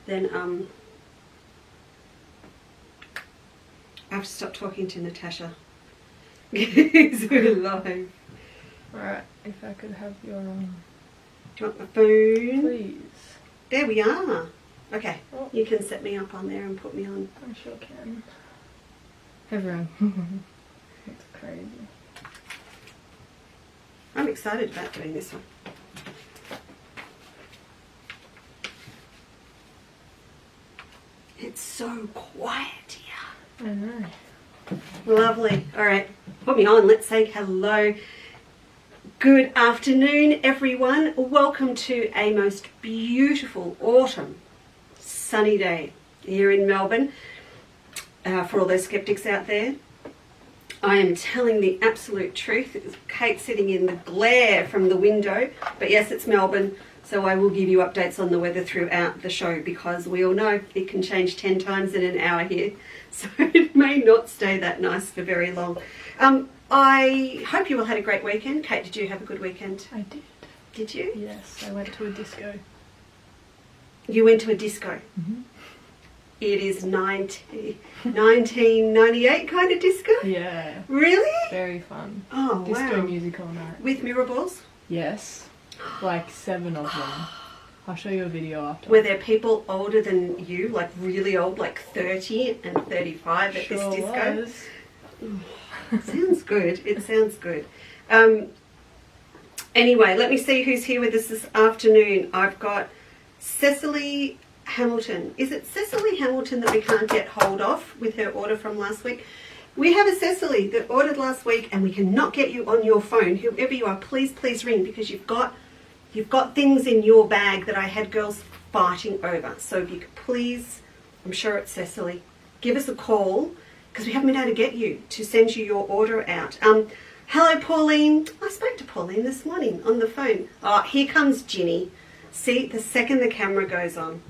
then I have to stop talking to Natasha. Because we're live. Alright, if I could have your Do you want my phone? please. There we are. Okay, Oh. you can set me up on there and put me on. I sure can. Everyone. That's crazy. I'm excited about doing this one. It's so quiet here. I know. Lovely. All right, put me on. Let's say hello. Good afternoon, everyone. Welcome to a most beautiful autumn sunny day here in Melbourne. For all those skeptics out there, I am telling the absolute truth. It's Kate sitting in the glare from the window, but yes, it's Melbourne, so I will give you updates on the weather throughout the show because we all know it can change 10 times in an hour here, so it may not stay that nice for very long. I hope you all had a great weekend. Kate, did you have a good weekend? I did. Did you? Yes, I went to a disco. You went to a disco? Mm-hmm. It is 1998 kind of disco? Yeah. Really? Very fun. Oh, Disco wow. music all night. With mirror balls? Yes. Like 7 of them. I'll show you a video after. Were there people older than you, like really old, like 30 and 35 at Sure this disco? was. Sounds good. It sounds good. Anyway, let me see who's here with us this afternoon. I've got Cecily Hamilton. Is it Cecily Hamilton that we can't get hold of with her order from last week? We have a Cecily that ordered last week and we cannot get you on your phone. Whoever you are, please ring because you've got things in your bag that I had girls fighting over. So if you could please, I'm sure it's Cecily, give us a call because we haven't been able to get you to send you your order out. Hello, Pauline. I spoke to Pauline this morning on the phone. Oh, here comes Ginny. See, the second the camera goes on.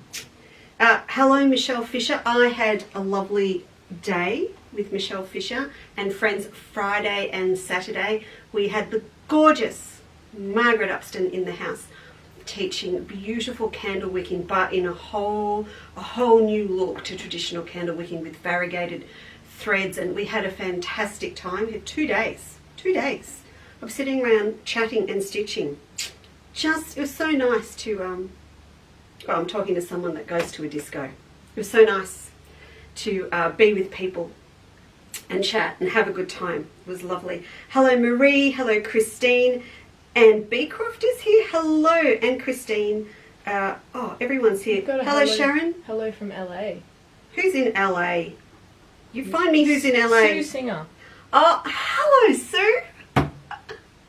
Hello, Michelle Fisher. I had a lovely day with Michelle Fisher and friends Friday and Saturday. We had the gorgeous Margaret Upston in the house teaching beautiful candle wicking, but in a whole new look to traditional candle wicking with variegated threads, and we had a fantastic time. We had 2 days of sitting around chatting and stitching. It was so nice to I'm talking to someone that goes to a disco. It was so nice to be with people and chat and have a good time. It was lovely. Hello Marie, hello Christine, and Beecroft is here. Hello, and Christine. Everyone's here. Hello Sharon. Hello from LA. Who's in LA? You find me who's in LA. Sue Singer. Oh, hello Sue.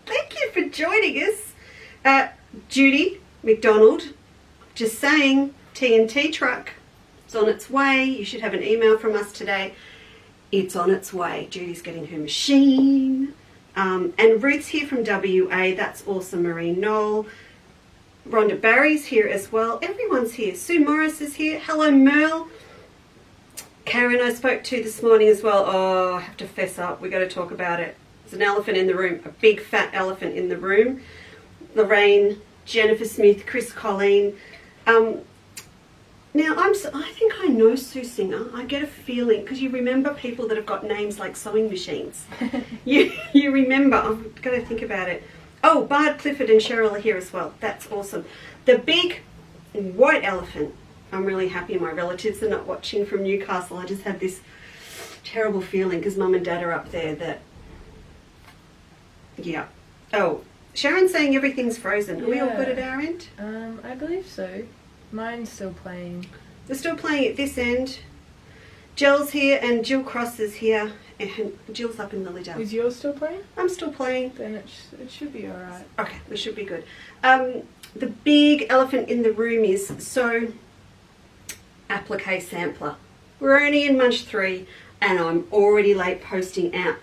Thank you for joining us. Judy McDonald, just saying, TNT truck. It's on its way. You should have an email from us today. It's on its way. Judy's getting her machine. And Ruth's here from WA. That's awesome. Marie Knoll. Rhonda Barry's here as well. Everyone's here. Sue Morris is here. Hello, Merle. Karen I spoke to this morning as well. Oh, I have to fess up. We've got to talk about it. There's an elephant in the room. A big fat elephant in the room. Lorraine, Jennifer Smith, Chris Colleen. Now, I think I know Sue Singer. I get a feeling, because you remember people that have got names like sewing machines. you remember. I've got to think about it. Oh, Bard, Clifford and Cheryl are here as well. That's awesome. The big white elephant. I'm really happy my relatives are not watching from Newcastle. I just had this terrible feeling because Mum and Dad are up there that... Yeah. Oh, Sharon's saying everything's frozen. Are we all good at our end? I believe so. Mine's still playing. They're still playing at this end. Jill's here and Jill Cross is here. And Jill's up in the litter. Is yours still playing? I'm still playing. Then it should be alright. Okay, we should be good. The big elephant in the room is Sew Applique Sampler. We're only in Munch 3 and I'm already late posting out.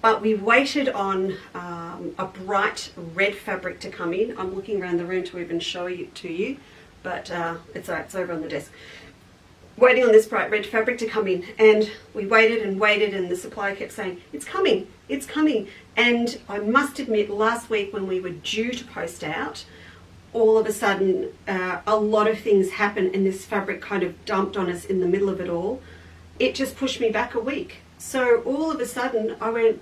But we waited on a bright red fabric to come in. I'm looking around the room to even show it to you, but it's all right, it's over on the desk. Waiting on this bright red fabric to come in, and we waited and waited, and the supplier kept saying, it's coming, it's coming. And I must admit, last week when we were due to post out, all of a sudden a lot of things happened and this fabric kind of dumped on us in the middle of it all, it just pushed me back a week. So all of a sudden I went,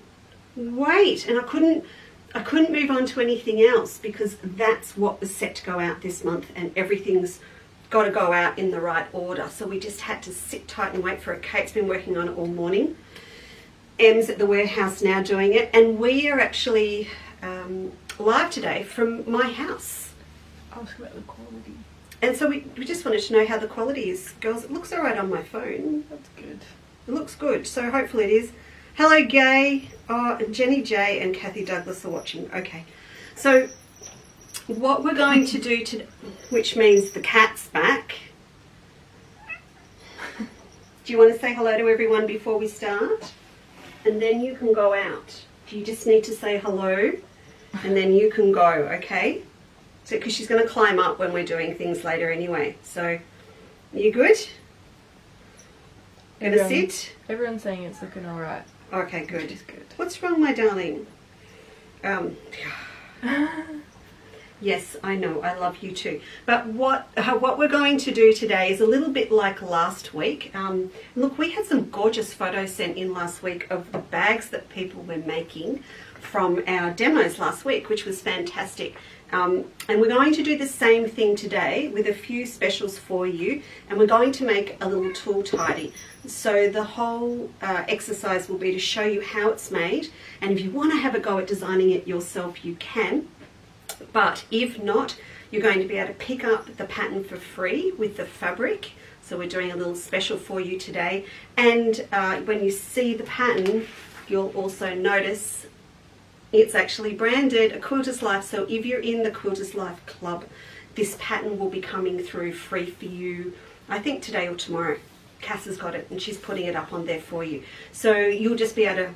wait, and I couldn't move on to anything else because that's what was set to go out this month, and everything's got to go out in the right order. So we just had to sit tight and wait for it. Kate's been working on it all morning. Em's at the warehouse now doing it, and we are actually live today from my house. Ask about the quality. And so we just wanted to know how the quality is. Girls, it looks all right on my phone. That's good. It looks good, so hopefully it is. Hello, Gay. Oh, Jenny J and Kathy Douglas are watching. Okay. So what we're going to do today, which means the cat's back. Do you want to say hello to everyone before we start? And then you can go out. You just need to say hello, and then you can go, okay? So, because she's going to climb up when we're doing things later anyway. So, you good? Gonna sit? Everyone's saying it's looking alright. Okay, good. Which is good. What's wrong, my darling? Yes, I know. I love you too. But what we're going to do today is a little bit like last week. Look, we had some gorgeous photos sent in last week of the bags that people were making from our demos last week, which was fantastic. And we're going to do the same thing today with a few specials for you, and we're going to make a little tool tidy. So the whole exercise will be to show you how it's made, and if you want to have a go at designing it yourself, you can. But if not, you're going to be able to pick up the pattern for free with the fabric. So we're doing a little special for you today, and when you see the pattern, you'll also notice it's actually branded A Quilter's Life. So if you're in the Quilter's Life Club, this pattern will be coming through free for you, I think today or tomorrow. Cass has got it and she's putting it up on there for you. So you'll just be able to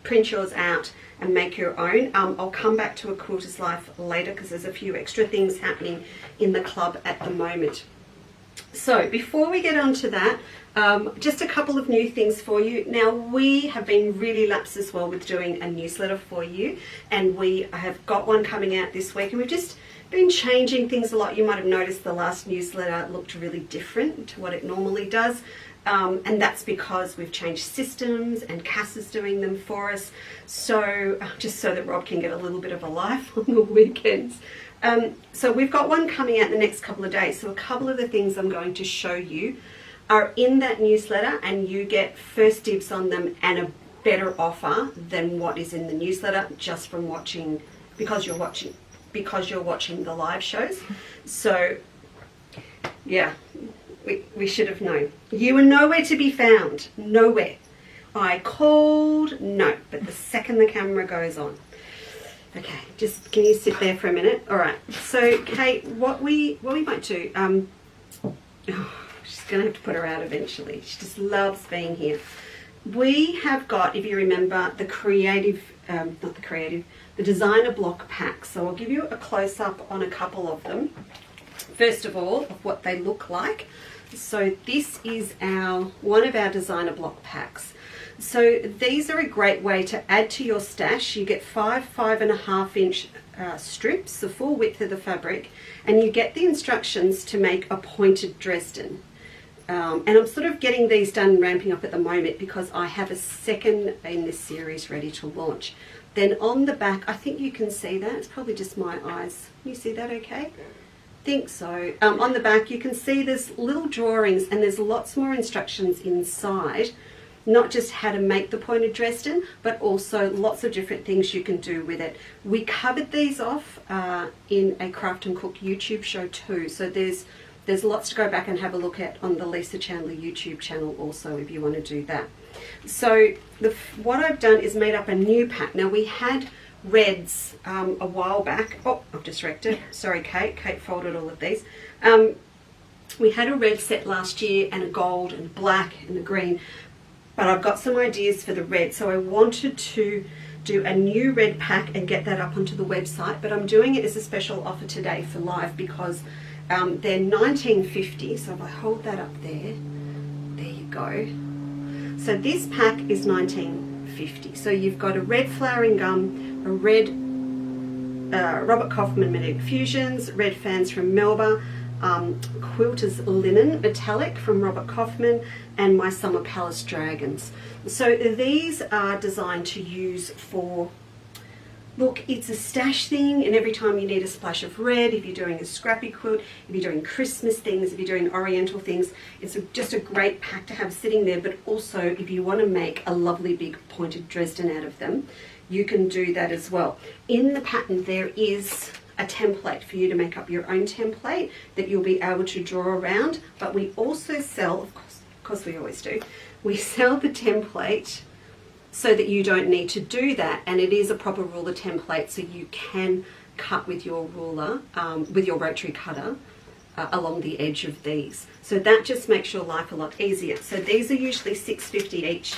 print yours out and make your own. I'll come back to A Quilter's Life later because there's a few extra things happening in the club at the moment. So before we get on to that, just a couple of new things for you. Now, we have been really lax as well with doing a newsletter for you, and we have got one coming out this week, and we've just been changing things a lot. You might have noticed the last newsletter looked really different to what it normally does, and that's because we've changed systems and Cass is doing them for us, so just so that Rob can get a little bit of a life on the weekends. So we've got one coming out the next couple of days. So a couple of the things I'm going to show you are in that newsletter, and you get first dibs on them and a better offer than what is in the newsletter just from watching, because you're watching the live shows. So yeah, we should have known. You were nowhere to be found. Nowhere. I called, no, but the second the camera goes on. Okay, just can you sit there for a minute? All right. So, Kate, what we might do, she's going to have to put her out eventually. She just loves being here. We have got, if you remember, the designer block packs. So I'll give you a close-up on a couple of them. First of all, of what they look like. So this is one of our designer block packs. So these are a great way to add to your stash. You get 5.5 inch strips, the full width of the fabric, and you get the instructions to make a pointed Dresden. And I'm sort of getting these done and ramping up at the moment because I have a second in this series ready to launch. Then on the back, I think you can see that. It's probably just my eyes. Can you see that okay? I think so. On the back, you can see there's little drawings and there's lots more instructions inside. Not just how to make the pointed Dresden, but also lots of different things you can do with it. We covered these off in a Craft and Cook YouTube show too. So there's lots to go back and have a look at on the Lisa Chandler YouTube channel also if you want to do that. So what I've done is made up a new pack. Now we had reds a while back. Oh, I've just wrecked it. Sorry, Kate. Kate folded all of these. We had a red set last year and a gold and a black and a green. But I've got some ideas for the red, so I wanted to do a new red pack and get that up onto the website, but I'm doing it as a special offer today for live because they're $19.50, so if I hold that up there you go. So this pack is $19.50. So you've got a red flowering gum, a red Robert Kaufman Magnetic Fusions, Red Fans from Melba, Quilter's Linen Metallic from Robert Kaufman, and my Summer Palace Dragons. So these are designed to use for, look, it's a stash thing, and every time you need a splash of red, if you're doing a scrappy quilt, if you're doing Christmas things, if you're doing oriental things, it's just a great pack to have sitting there. But also, if you want to make a lovely big pointed Dresden out of them, you can do that as well. In the pattern, there is a template for you to make up your own template that you'll be able to draw around. But we also sell, of course we always do, we sell the template so that you don't need to do that, and it is a proper ruler template, so you can cut with your ruler, with your rotary cutter, along the edge of these. So that just makes your life a lot easier. So these are usually $6.50 each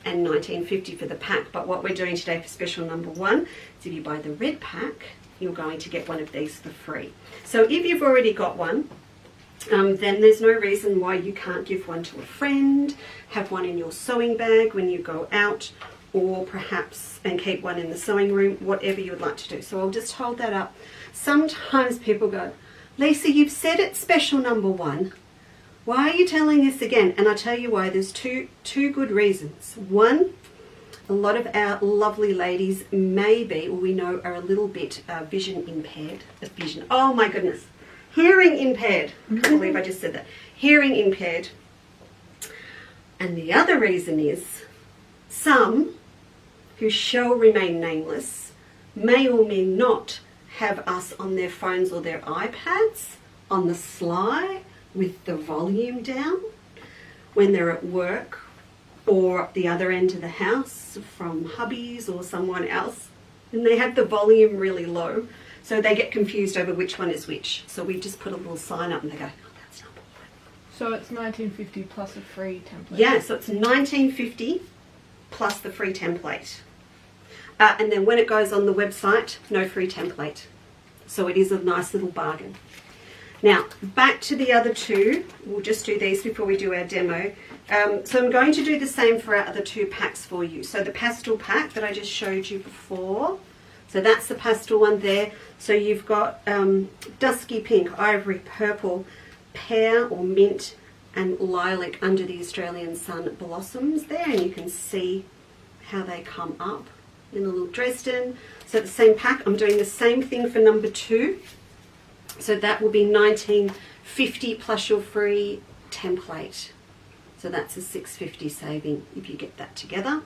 and $19.50 for the pack, but what we're doing today for special number 1 is if you buy the red pack, you're going to get one of these for free. So if you've already got one, then there's no reason why you can't give one to a friend, have one in your sewing bag when you go out, or perhaps and keep one in the sewing room, whatever you would like to do. So I'll just hold that up. Sometimes people go, Lisa, you've said it's special number 1. Why are you telling us again? And I tell you why. There's two good reasons. One, a lot of our lovely ladies may be, or we know, are a little bit vision impaired. Oh my goodness. Hearing impaired. I can't believe I just said that. Hearing impaired. And the other reason is some who shall remain nameless may or may not have us on their phones or their iPads on the sly with the volume down when they're at work or at the other end of the house from hubbies or someone else, and they have the volume really low, so they get confused over which one is which. So we just put a little sign up and they go, oh, that's number 1. So it's $19.50 plus a free template. Yeah, so it's $19.50 plus the free template. And then when it goes on the website, no free template. So it is a nice little bargain. Now, back to the other two. We'll just do these before we do our demo. So I'm going to do the same for our other 2 packs for you. So the Pastel Pack that I just showed you before. So that's the pastel one there. So you've got dusky pink, ivory, purple, pear or mint, and lilac under the Australian sun blossoms there. And you can see how they come up in a little Dresden. So the same pack. I'm doing the same thing for number 2. So that will be $19.50 plus your free template. So that's a $6.50 saving if you get that together.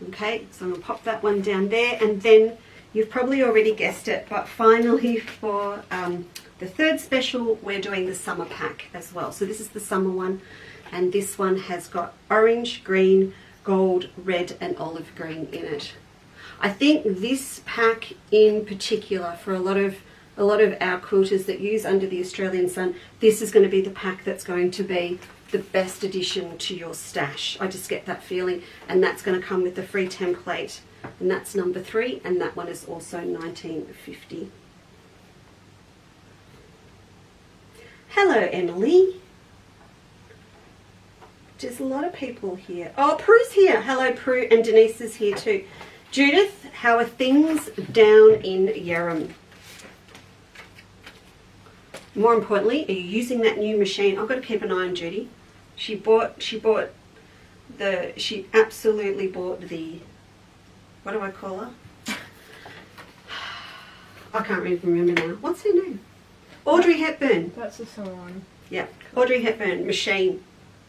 Okay, so I'm going to pop that one down there, and then you've probably already guessed it, but finally for the 3rd special, we're doing the summer pack as well. So this is the summer one, and this one has got orange, green, gold, red, and olive green in it. I think this pack in particular, for a lot of our quilters that use Under the Australian Sun, this is going to be the pack that's going to be the best addition to your stash. I just get that feeling, and that's going to come with the free template, and that's number 3, and that one is also $19.50. Hello, Emily. There's a lot of people here. Oh, Prue's here. Hello, Prue, and Denise is here too. Judith, how are things down in Yarram? More importantly, are you using that new machine? I've got to keep an eye on Judy. She absolutely bought the, what do I call her? I can't even remember now. What's her name? Audrey Hepburn. That's the Sewline. Yeah, Audrey Hepburn machine,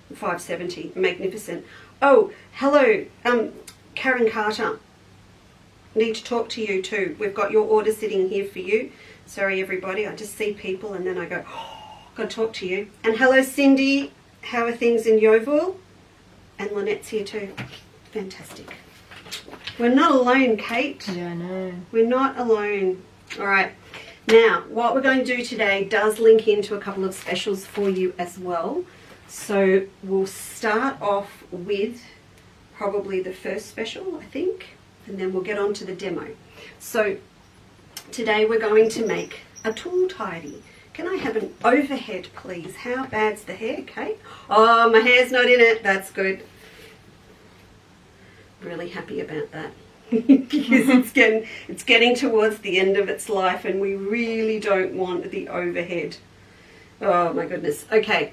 570, magnificent. Oh, hello, Karen Carter. Need to talk to you too. We've got your order sitting here for you. Sorry everybody, I just see people and then I go, oh, got to talk to you. And hello Cindy, how are things in Yeovil? And Lynette's here too. Fantastic. We're not alone, Kate. Yeah, I know. We're not alone. All right. Now, what we're going to do today does link into a couple of specials for you as well. So we'll start off with probably the first special, I think, and then we'll get on to the demo. So today we're going to make a tool tidy. Can I have an overhead, please? How bad's the hair, Kate? Oh, my hair's not in it. That's good. Really happy about that. because it's getting towards the end of its life, and we really don't want the overhead. Oh my goodness. Okay,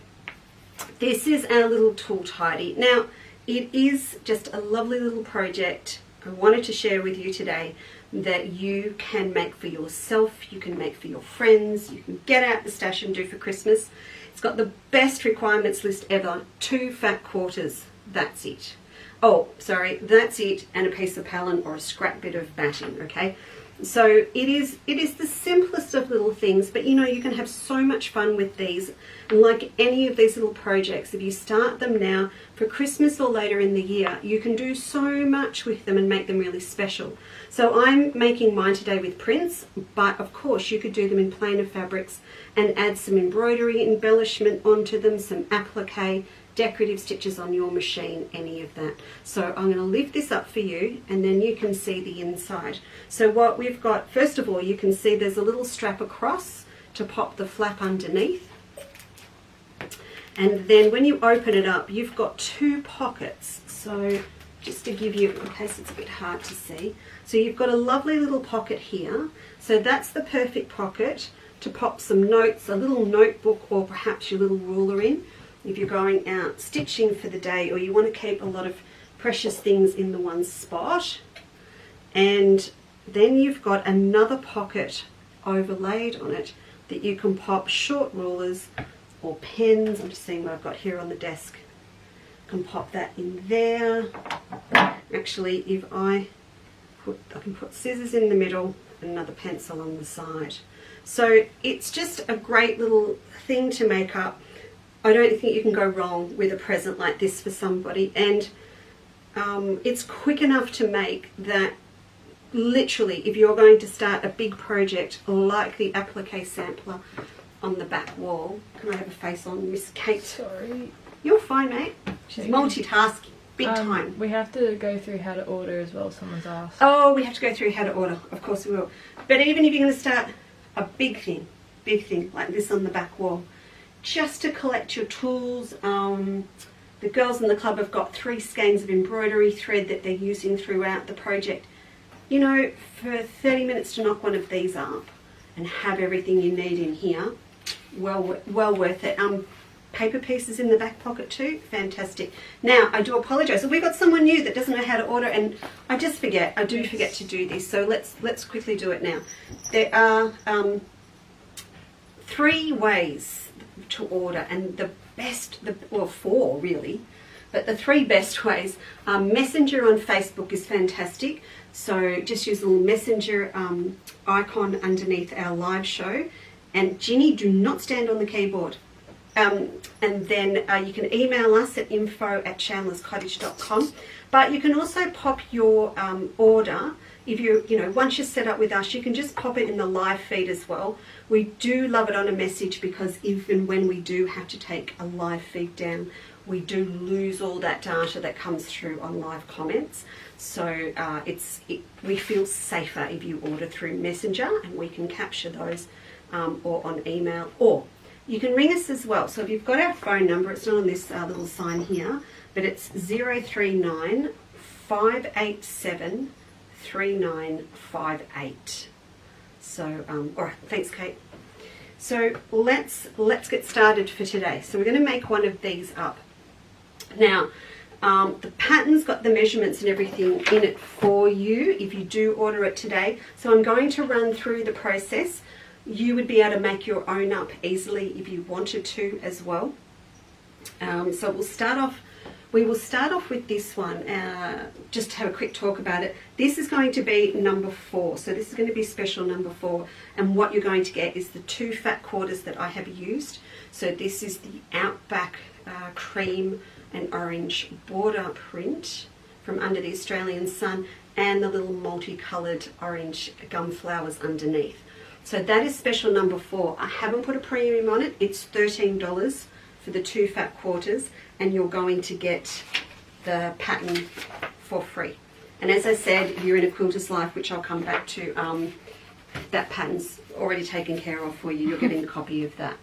this is our little tool tidy. Now, it is just a lovely little project I wanted to share with you today that you can make for yourself, you can make for your friends, you can get out the stash and do for Christmas. It's got the best requirements list ever. 2 fat quarters, that's it. Oh, sorry, that's it, and a piece of palin or a scrap bit of batting, okay? So it is the simplest of little things, but you know, you can have so much fun with these. And like any of these little projects, if you start them now for Christmas or later in the year, you can do so much with them and make them really special. So I'm making mine today with prints, but of course you could do them in plainer fabrics and add some embroidery embellishment onto them, some applique, decorative stitches on your machine, any of that. So I'm going to lift this up for you, and then you can see the inside. So what we've got, first of all, you can see there's a little strap across to pop the flap underneath. And then when you open it up, you've got 2 pockets. So just to give you, in case it's a bit hard to see, so you've got a lovely little pocket here. So that's the perfect pocket to pop some notes, a little notebook, or perhaps your little ruler in, if you're going out stitching for the day, or you want to keep a lot of precious things in the one spot. And then you've got another pocket overlaid on it that you can pop short rulers or pens. I'm just seeing what I've got here on the desk. Can pop that in there. Actually, if I can put scissors in the middle and another pencil on the side. So it's just a great little thing to make up. I don't think you can go wrong with a present like this for somebody, and it's quick enough to make that literally if you're going to start a big project like the applique sampler on the back wall. Can I have a face on Miss Kate? Sorry. You're fine, mate. She's multitasking big time. We have to go through how to order as well, someone's asked. Oh, we have to go through how to order. Of course we will. But even if you're going to start a big thing like this on the back wall, just to collect your tools. The girls in the club have got 3 skeins of embroidery thread that they're using throughout the project. You know, for 30 minutes to knock one of these up and have everything you need in here, well worth it. Paper pieces in the back pocket too, fantastic. Now, I do apologise. We've got someone new that doesn't know how to order, and I just forget. I do forget to do this, so let's quickly do it now. There are 3 ways to order, and the best, well, 4 really, but the 3 best ways. Messenger on Facebook is fantastic, so just use a little messenger icon underneath our live show. And Ginny, do not stand on the keyboard. And then you can email us at info@chandlerscottage.com, but you can also pop your order. If you know, once you're set up with us, you can just pop it in the live feed as well. We do love it on a message, because even when we do have to take a live feed down, we do lose all that data that comes through on live comments. So we feel safer if you order through Messenger, and we can capture those, or on email, or you can ring us as well. So if you've got our phone number, it's not on this little sign here, but it's 039 587 3958. So, all right, thanks, Kate. So let's get started for today. So we're going to make one of these up. Now, the pattern's got the measurements and everything in it for you if you do order it today. So I'm going to run through the process. You would be able to make your own up easily if you wanted to as well. So we will start off with this one, just to have a quick talk about it. This is going to be number 4, so this is going to be special number 4, and what you're going to get is the 2 fat quarters that I have used. So this is the Outback cream and orange border print from Under the Australian Sun, and the little multicoloured orange gum flowers underneath. So that is special number 4. I haven't put a premium on it. It's $13 for the 2 fat quarters, and you're going to get the pattern for free. And as I said, if you're in a quilter's life, which I'll come back to, that pattern's already taken care of for you. You're getting a copy of that.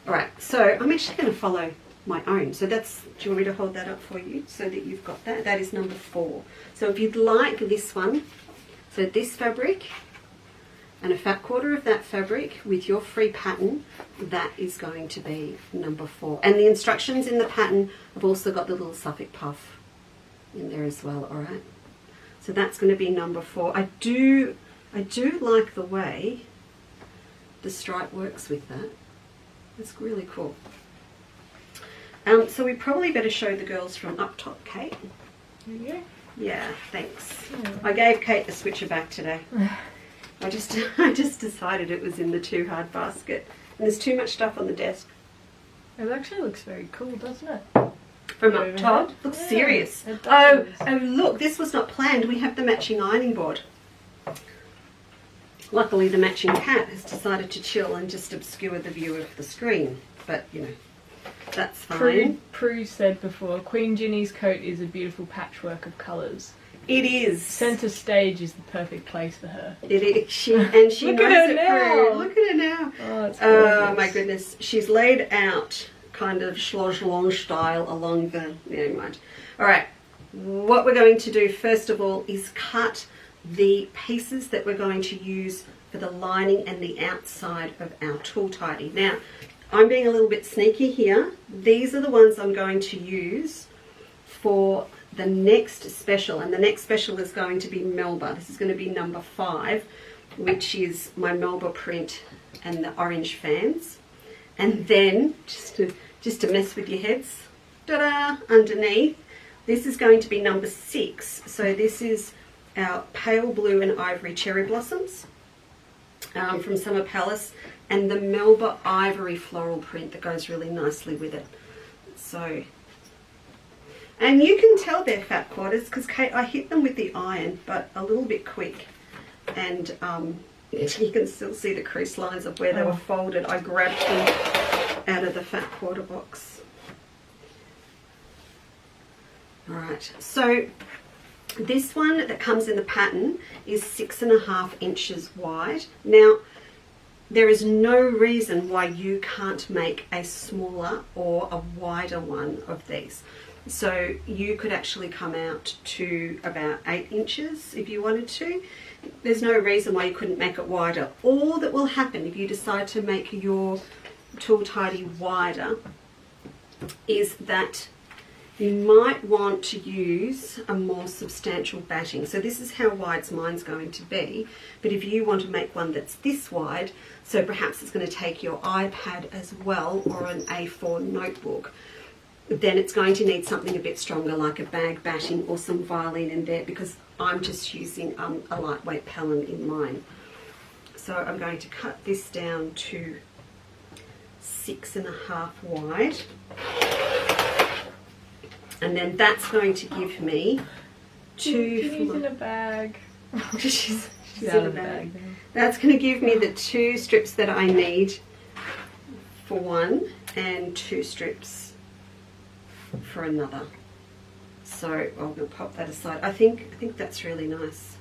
All right, so I'm actually going to follow my own. So that's, do you want me to hold that up for you so that you've got that? That is number 4. So if you'd like this one, so this fabric and a fat quarter of that fabric with your free pattern, that is going to be number 4. And the instructions in the pattern have also got the little Suffolk puff in there as well, all right? So that's going to be number 4. I do like the way the stripe works with that. It's really cool. So we probably better show the girls from up top, Kate. Yeah. Yeah, thanks. Oh. I gave Kate the switcher back today. I just decided it was in the too hard basket. And there's too much stuff on the desk. It actually looks very cool, doesn't it? From Overhead? up top? Looks Yeah, serious. it Oh, does. look, this was not planned. We have the matching ironing board. Luckily, the matching cat has decided to chill and just obscure the view of the screen. But, you know, that's fine. Prue said before, Queen Ginny's coat is a beautiful patchwork of colours. It is. Centre stage is the perfect place for her. It is. She Look knows at her it, now. Prue. Look at her now. Oh, it's Oh gorgeous. my goodness. She's laid out kind of schloss style along the... Never mind. All right. What we're going to do first of all is cut the pieces that we're going to use for the lining and the outside of our tool tidy. Now, I'm being a little bit sneaky here. These are the ones I'm going to use for the next special, and the next special is going to be Melba. This is going to be number 5, which is my Melba print and the orange fans. And then, just to mess with your heads, ta-da, underneath, this is going to be number 6. So this is our pale blue and ivory cherry blossoms from Summer Palace, and the Melba ivory floral print that goes really nicely with it. So, and you can tell they're fat quarters because Kate, I hit them with the iron, but a little bit quick, and you can still see the crease lines of where they were folded. I grabbed them out of the fat quarter box. All right, so this one that comes in the pattern is 6.5 inches wide. Now, there is no reason why you can't make a smaller or a wider one of these. So you could actually come out to about 8 inches if you wanted to. There's no reason why you couldn't make it wider. All that will happen if you decide to make your tool tidy wider is that you might want to use a more substantial batting. So this is how wide mine's going to be. But if you want to make one that's this wide, so perhaps it's going to take your iPad as well, or an A4 notebook, then it's going to need something a bit stronger, like a bag batting or some violin in there, because I'm just using a lightweight Pellin in mine. So I'm going to cut this down to 6.5 wide. And then that's going to give me two... She's in a bag. she's Out in a of the bag. bag. That's going to give me the 2 strips that I need for one, and 2 strips for another. So I'm going to pop that aside. I think that's really nice.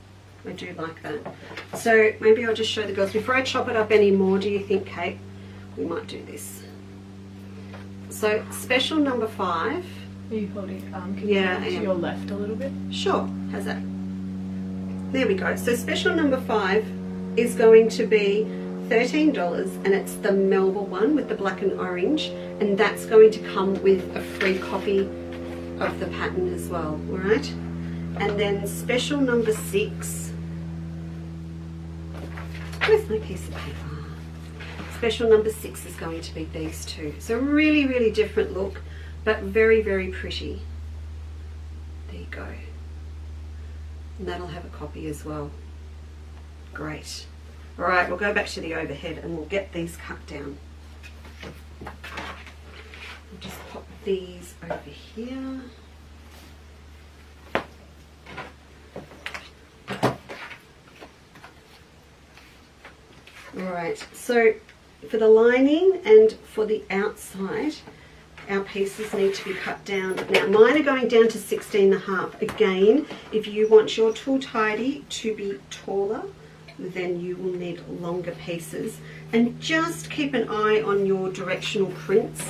I do like that. So maybe I'll just show the girls. Before I chop it up any more, do you think, Kate, we might do this? So special number 5. Are you holding can Yeah, you I to am. your left a little bit? Sure, how's that? There we go. So special number 5 is going to be $13, and it's the Melba one with the black and orange, and that's going to come with a free copy of the pattern as well, all right? And then special number 6, where's my piece of paper? Special number 6 is going to be these two. So really, really different look, but very, very pretty. There you go. And that'll have a copy as well. Great. All right, we'll go back to the overhead and we'll get these cut down. I'll just pop these over here. All right, so for the lining and for the outside, our pieces need to be cut down. Now mine are going down to 16.5. Again, if you want your tool tidy to be taller, then you will need longer pieces. And just keep an eye on your directional prints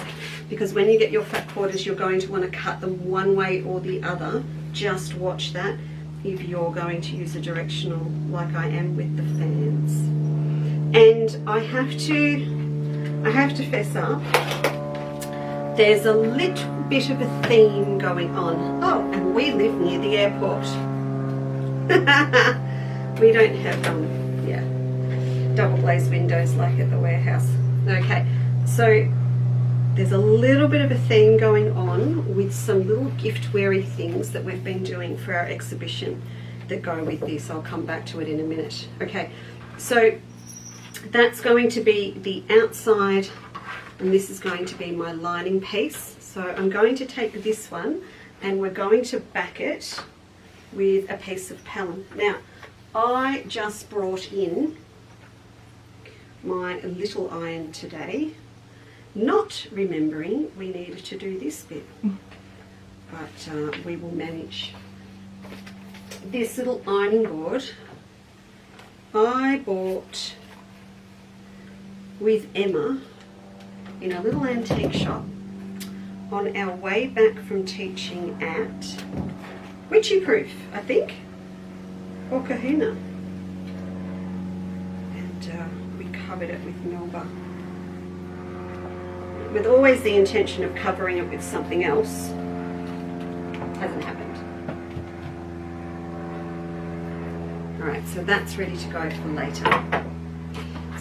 because when you get your fat quarters, you're going to want to cut them one way or the other. Just watch that if you're going to use a directional like I am with the fans. And I have to fess up, there's a little bit of a theme going on. Oh, and we live near the airport. We don't have double glazed windows like at the warehouse. Okay, so there's a little bit of a theme going on with some little gift-wary things that we've been doing for our exhibition that go with this. I'll come back to it in a minute. Okay, so that's going to be the outside, and this is going to be my lining piece. So I'm going to take this one and we're going to back it with a piece of Pellin. Now, I just brought in my little iron today, not remembering we needed to do this bit, but we will manage. This little ironing board I bought with Emma in a little antique shop on our way back from teaching at Witchy Proof, I think, or Kahuna. And we covered it with Melba, with always the intention of covering it with something else. Hasn't happened. Alright, so that's ready to go for later.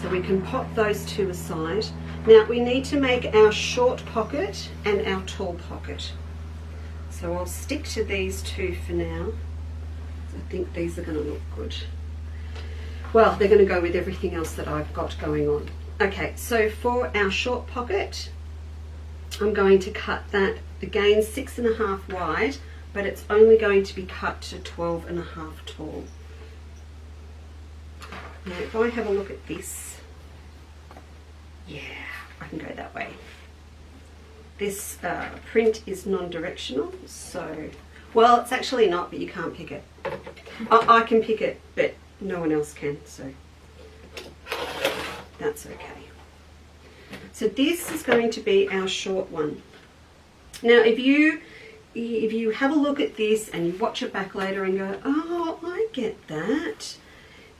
So we can pop those two aside. Now we need to make our short pocket and our tall pocket. So I'll stick to these two for now. I think these are going to look good. Well, they're going to go with everything else that I've got going on. Okay, so for our short pocket, I'm going to cut that again 6.5 wide, but it's only going to be cut to 12.5 tall. Now if I have a look at this, yeah, I can go that way. This print is non-directional, so, well, it's actually not, but you can't pick it. I can pick it, but no one else can, so that's okay. So this is going to be our short one. Now if you have a look at this and you watch it back later and go, oh, I get that,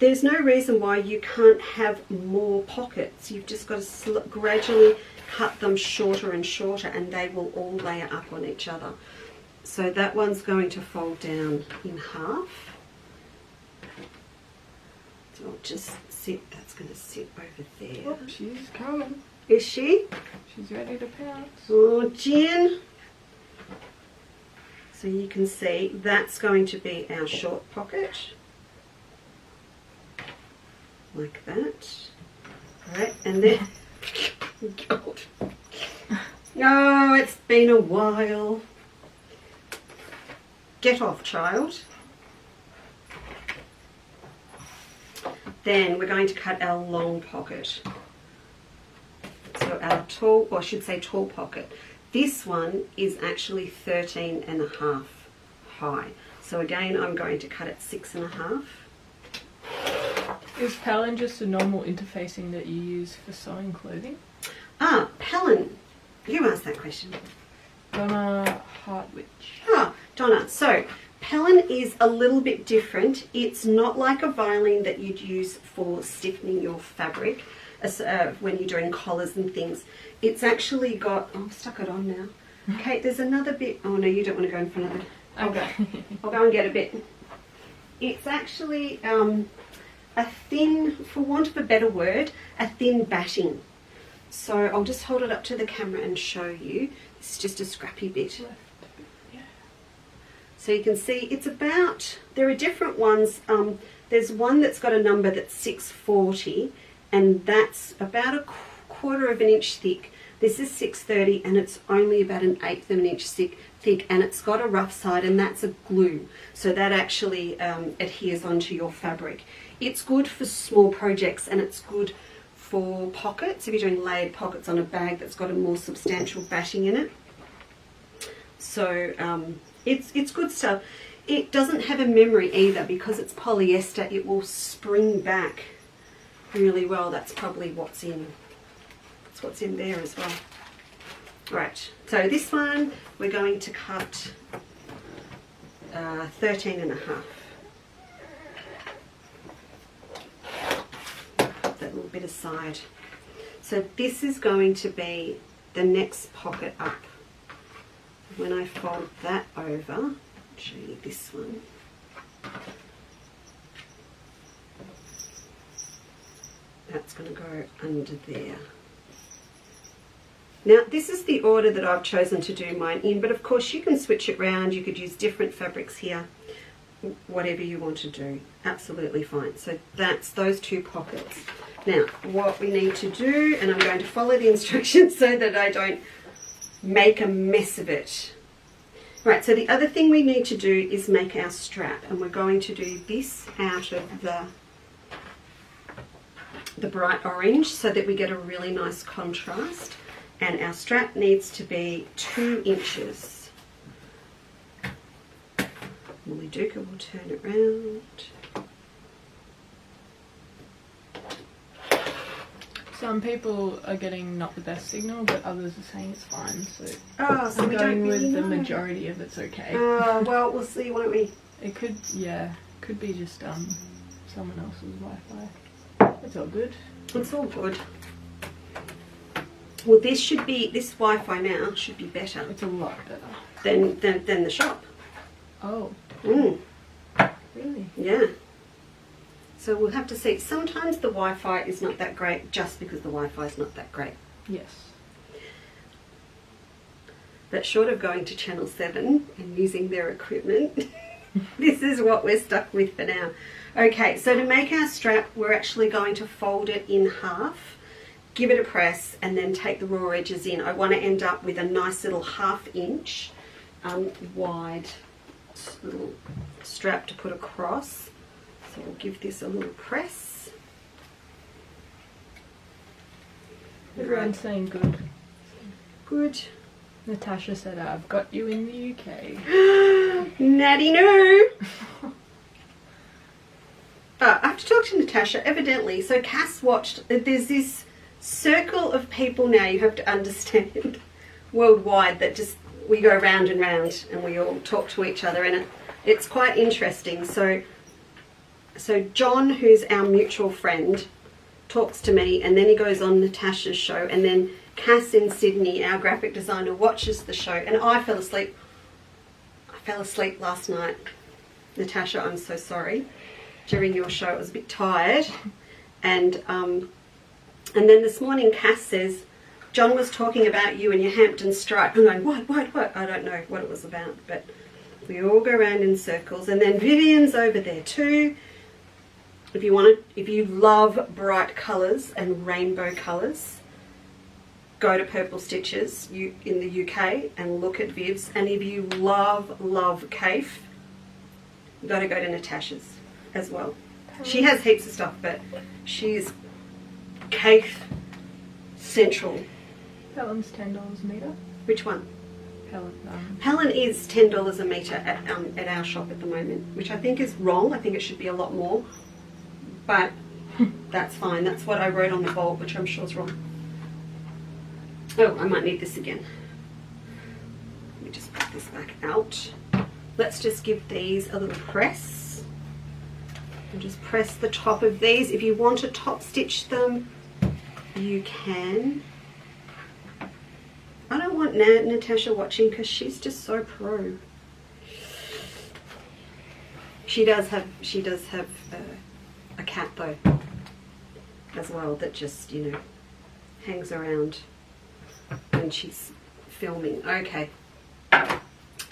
there's no reason why you can't have more pockets. You've just got to gradually cut them shorter and shorter, and they will all layer up on each other. So that one's going to fold down in half. So I'll just sit, that's going to sit over there. Oh, she's coming. Is she? She's ready to pounce. Oh, Jen. So you can see that's going to be our short pocket. Like that. Alright, and then God. No, it's been a while. Get off, child. Then we're going to cut our long pocket. So our tall, or I should say tall pocket. This one is actually 13.5 high. So again, I'm going to cut it 6.5. Is Pellin just a normal interfacing that you use for sewing clothing? Ah, Pellin. You asked that question. Donna Hartwich. Ah, Donna. So, Pellin is a little bit different. It's not like a violin that you'd use for stiffening your fabric when you're doing collars and things. It's actually got... Oh, I've stuck it on now. Okay, there's another bit... Oh, no, you don't want to go in front of it. Okay. I'll go and get a bit. It's actually... a thin, for want of a better word, a thin batting. So I'll just hold it up to the camera and show you. It's just a scrappy bit. Yeah. So you can see it's about, there are different ones. There's one that's got a number that's 640, and that's about a quarter of an inch thick. This is 630, and it's only about 1/8 of an inch thick, and it's got a rough side, and that's a glue. So that actually adheres onto your fabric. It's good for small projects, and it's good for pockets, if you're doing layered pockets on a bag that's got a more substantial batting in it. So it's good stuff. It doesn't have a memory either, because it's polyester. It will spring back really well. That's probably what's in there as well. Right, so this one we're going to cut 13 and a half. Put that little bit aside. So this is going to be the next pocket up. When I fold that over, I'll show you this one. That's going to go under there. Now this is the order that I've chosen to do mine in, but of course you can switch it around. You could use different fabrics here, whatever you want to do, absolutely fine. So that's those two pockets. Now what we need to do, and I'm going to follow the instructions so that I don't make a mess of it. Right, so the other thing we need to do is make our strap, and we're going to do this out of the bright orange so that we get a really nice contrast. And our strap needs to be 2 inches. When we do, we'll turn it round. Some people are getting not the best signal, but others are saying it's fine. So, so I'm we going don't with really the know. majority of it's okay. Well, we'll see, won't we? It could, yeah, could be just someone else's Wi-Fi. It's all good. It's all good. Well, this Wi-Fi now should be better It's a lot better. than the shop. Oh, Mm, really? yeah. So we'll have to see. Sometimes the Wi-Fi is not that great just because the Wi-Fi is not that great. Yes. But short of going to Channel 7 and using their equipment, this is what we're stuck with for now. Okay, so to make our strap, we're actually going to fold it in half, give it a press, and then take the raw edges in. I want to end up with a nice little 1/2 inch wide little strap to put across. So we'll give this a little press. Everyone's saying good. Good. Natasha said, I've got you in the UK. Natty no. I have to talk to Natasha, evidently. So Cass watched, there's this circle of people now, you have to understand, worldwide, that just, we go round and round and we all talk to each other, and it's quite interesting. So John, who's our mutual friend, talks to me, and then he goes on Natasha's show, and then Cass in Sydney, our graphic designer, watches the show, and I fell asleep. I fell asleep last night. Natasha, I'm so sorry. During your show, I was a bit tired, and then this morning Cass says, John was talking about you and your Hampton stripe. I'm going, what? I don't know what it was about, but we all go around in circles. And then Vivian's over there too. If you love bright colours and rainbow colours, go to Purple Stitches in the UK and look at Viv's. And if you love Kaif, you've got to go to Natasha's as well. She has heaps of stuff, but she's Kaif Central. Helen's $10 a metre. Which one? Helen. Helen is $10 a metre at our shop at the moment, which I think is wrong. I think it should be a lot more, but that's fine. That's what I wrote on the bulb, which I'm sure is wrong. Oh, I might need this again. Let me just put this back out. Let's just give these a little press. And just press the top of these. If you want to top stitch them, you can. I don't want Natasha watching because she's just so pro. She does have a cat though as well that just, you know, hangs around when she's filming. Okay,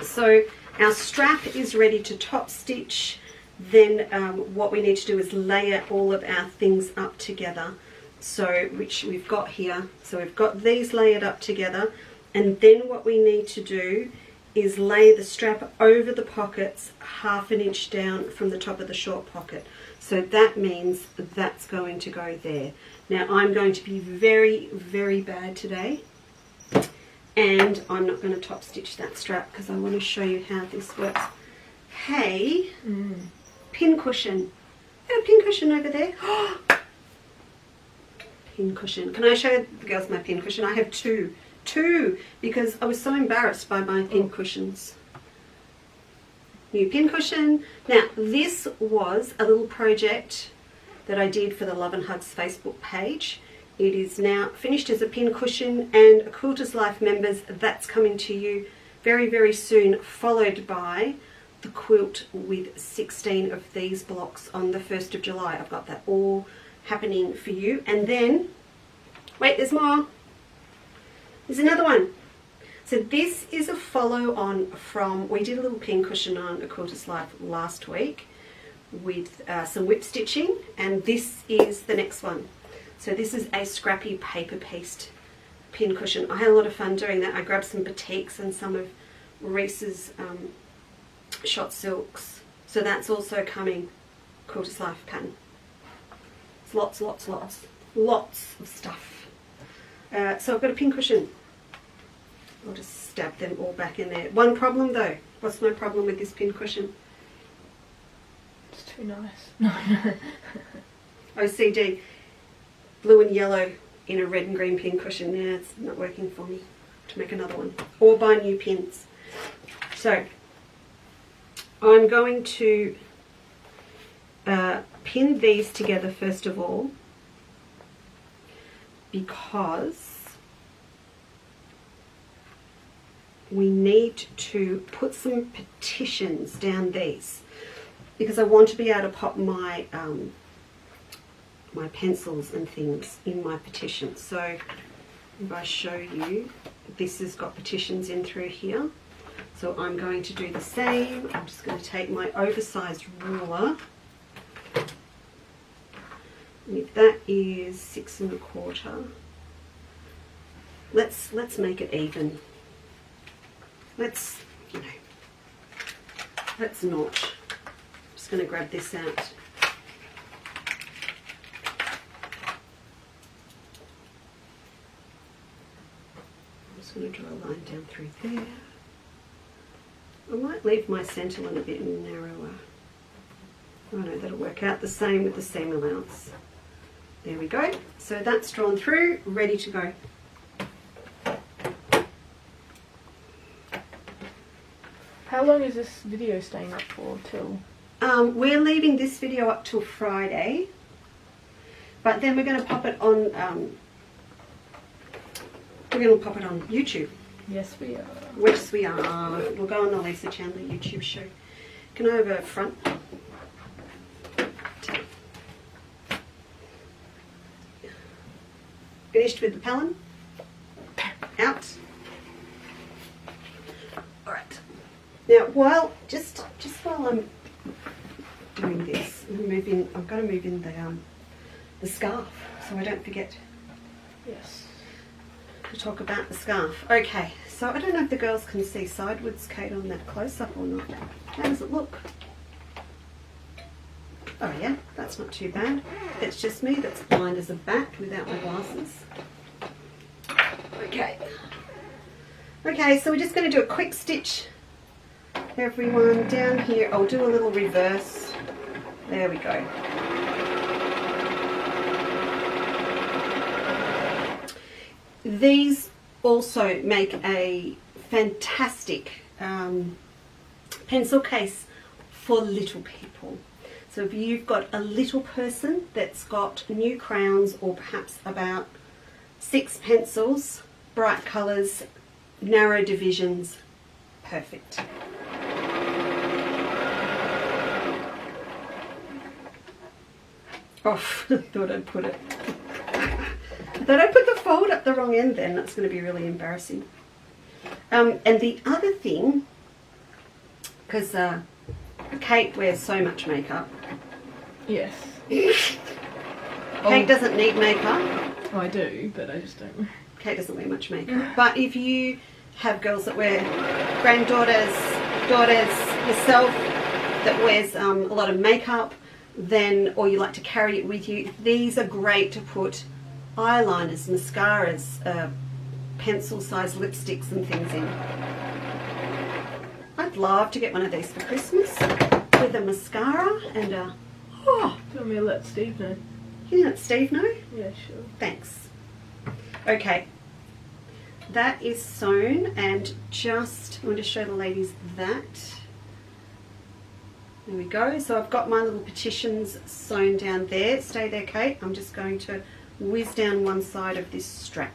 so our strap is ready to top stitch. Then what we need to do is layer all of our things up together, so which we've got here. So we've got these layered up together, and then what we need to do is lay the strap over the pockets 1/2 inch down from the top of the short pocket. So that means that's going to go there. Now I'm going to be very, very bad today, and I'm not going to top stitch that strap because I want to show you how this works. Hey, pin cushion. Got a pin cushion over there. Pin cushion. Can I show the girls my pin cushion? I have two 2 because I was so embarrassed by my pin cushions. New pin cushion. Now, this was a little project that I did for the Love and Hugs Facebook page. It is now finished as a pin cushion, and a Quilters Life members, that's coming to you very, very soon, followed by the quilt with 16 of these blocks on the 1st of July. I've got that all happening for you. And then, wait, there's more. There's another one. So this is a follow on from, we did a little pin cushion on a Quilters Life last week with some whip stitching, and this is the next one. So this is a scrappy paper paste pin cushion. I had a lot of fun doing that. I grabbed some batiks and some of Reese's shot silks. So that's also coming, Quilters Life pattern. It's lots of stuff. So I've got a pin cushion. I'll just stab them all back in there. One problem though. What's my problem with this pin cushion? It's too nice. No. OCD. Blue and yellow in a red and green pin cushion. Yeah, it's not working for me to make another one. Or buy new pins. So, I'm going to pin these together first of all, because we need to put some petitions down these, because I want to be able to pop my my pencils and things in my petition. So if I show you, this has got petitions in through here. So I'm going to do the same. I'm just going to take my oversized ruler, and if that is 6 1/4, let's make it even. Let's not. I'm just going to grab this out. I'm just going to draw a line down through there. I might leave my centre one a bit narrower. Oh no, that'll work out. The same with the seam allowance. There we go. So that's drawn through, ready to go. How long is this video staying up for till? We're leaving this video up till Friday, but then we're going to pop it on. We're going to pop it on YouTube. Yes, we are. Yes, we are. We'll go on the Lisa Chandler YouTube show. Can I have a front? Finished with the palette? Out. All right. Now, just while I'm doing this, I've got to move in the scarf so I don't forget. Yes. To talk about the scarf. Okay, so I don't know if the girls can see sidewards, Kate, on that close-up or not. How does it look? Oh yeah, that's not too bad. It's just me that's blind as a bat without my glasses. Okay. Okay, so we're just going to do a quick stitch, everyone, down here. I'll do a little reverse. There we go. These also make a fantastic pencil case for little people. So if you've got a little person that's got new crowns or perhaps about 6 pencils, bright colours, narrow divisions, perfect. Oh, thought I'd put it. Thought I put the fold up the wrong end then. That's going to be really embarrassing. And the other thing, because Kate wears so much makeup. Yes. Kate doesn't need makeup. Oh, I do, but I just don't. Kate doesn't wear much makeup. But if you have girls that wear, granddaughters, daughters, yourself, that wears a lot of makeup, then, or you like to carry it with you, these are great to put eyeliners, mascaras, pencil-sized lipsticks and things in. I'd love to get one of these for Christmas with a mascara and a... Oh, Do you want me to let Steve know? Can you let Steve know? Yeah, sure. Thanks. Okay. that is sewn, and just I want to show the ladies that. There we go. So I've got my little petitions sewn down there. Stay there, Kate. I'm just going to whiz down one side of this strap.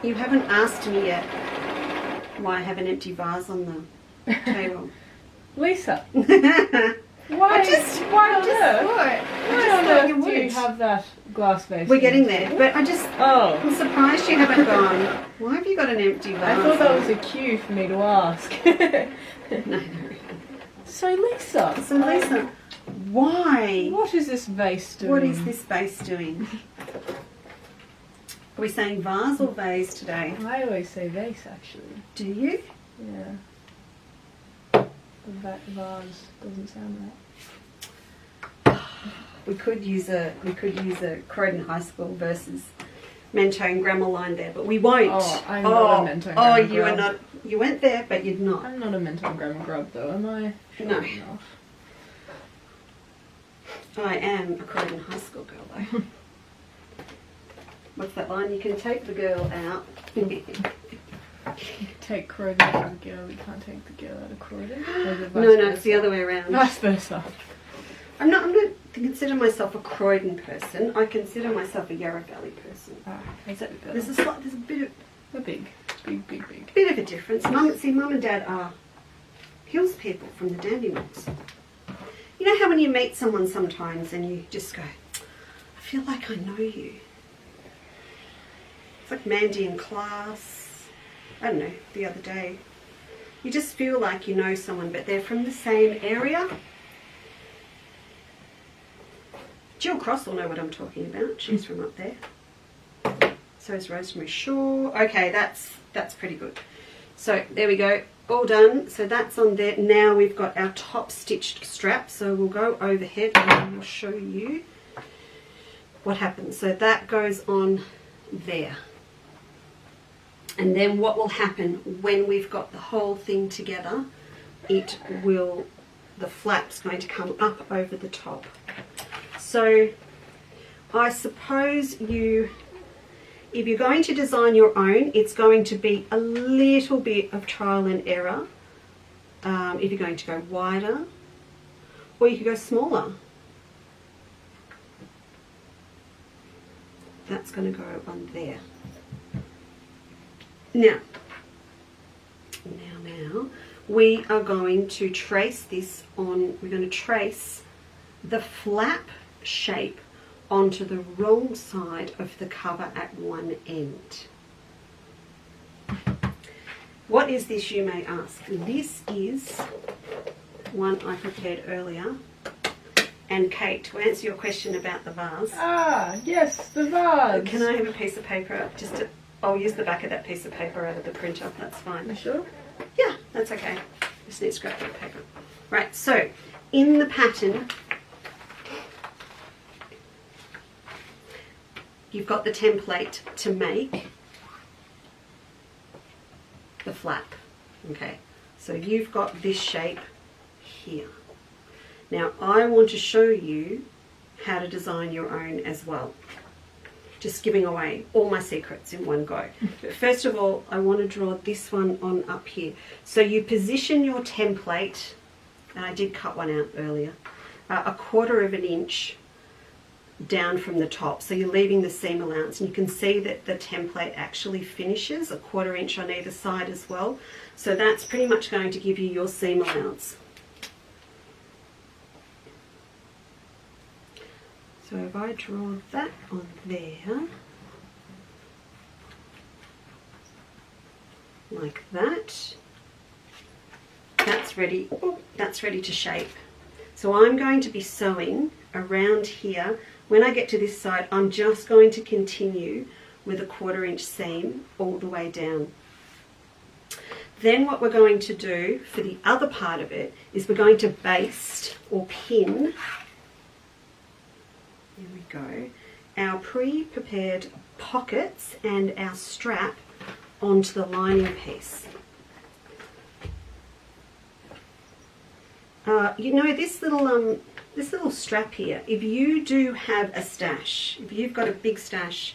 You haven't asked me yet why I have an empty vase on the table. Lisa, Why why on earth you do you have that glass vase? We're getting there, but I'm Oh, surprised you haven't gone, why have you got an empty vase? I thought that was a cue for me to ask. No. So Lisa, Why? what is this vase doing? What is this vase doing? Are we saying vase or vase today? I always say vase, actually. Do you? Yeah. Vase doesn't sound right. We could use a Croydon High School versus Mentone grammar line there, but we won't. Oh, I'm not a Mentone grammar you are grub. not. You went there, but you're not. I'm not a Mentone grammar grub, though, am I? Sure No. enough. I am a Croydon High School girl, though. What's that line? You can take the girl out. Take Croydon out of the girl, you can't take the girl out of Croydon. Or is it vice No, versa? it's the other way around. Vice versa. I'm not consider myself a Croydon person. I consider myself a Yarra Valley person. Ah, There's a bit They're big. Big. of a difference. Mum and Dad are hills people from the Dandymans. You know how when you meet someone sometimes and you just go, I feel like I know you. It's like Mandy in class. I don't know, the other day. You just feel like you know someone, but they're from the same area. Jill Cross will know what I'm talking about. She's from up there. So is Rosemary Shaw. Okay, that's pretty good. So there we go, all done. So that's on there. Now we've got our top stitched strap. So we'll go overhead and we'll show you what happens. So that goes on there. And then what will happen when we've got the whole thing together, the flap's going to come up over the top. So I suppose if you're going to design your own, it's going to be a little bit of trial and error. If you're going to go wider, or you could go smaller. That's going to go on there. Now, we are going to trace this on, we're going to trace the flap shape onto the wrong side of the cover at one end. What is this, you may ask? This is one I prepared earlier. And Kate, to answer your question about the vase. Ah, yes, the vase. Can I have a piece of paper? I'll use the back of that piece of paper out of the printer. That's fine. You sure? Yeah, that's okay. Just need scrap of paper. Right, so in the pattern, you've got the template to make the flap. Okay, so you've got this shape here. Now I want to show you how to design your own as well. Just giving away all my secrets in one go. But first of all, I want to draw this one on up here. So you position your template, and I did cut one out earlier, 1/4 of an inch down from the top. So you're leaving the seam allowance, and you can see that the template actually finishes 1/4 inch on either side as well. So that's pretty much going to give you your seam allowance. So if I draw that on there, like that, that's ready. Oh, that's ready to shape. So I'm going to be sewing around here. When I get to this side, I'm just going to continue with a 1/4 inch seam all the way down. Then what we're going to do for the other part of it is we're going to baste or pin, here we go, our pre-prepared pockets and our strap onto the lining piece. You know, this little this little strap here, if you do have a stash, if you've got a big stash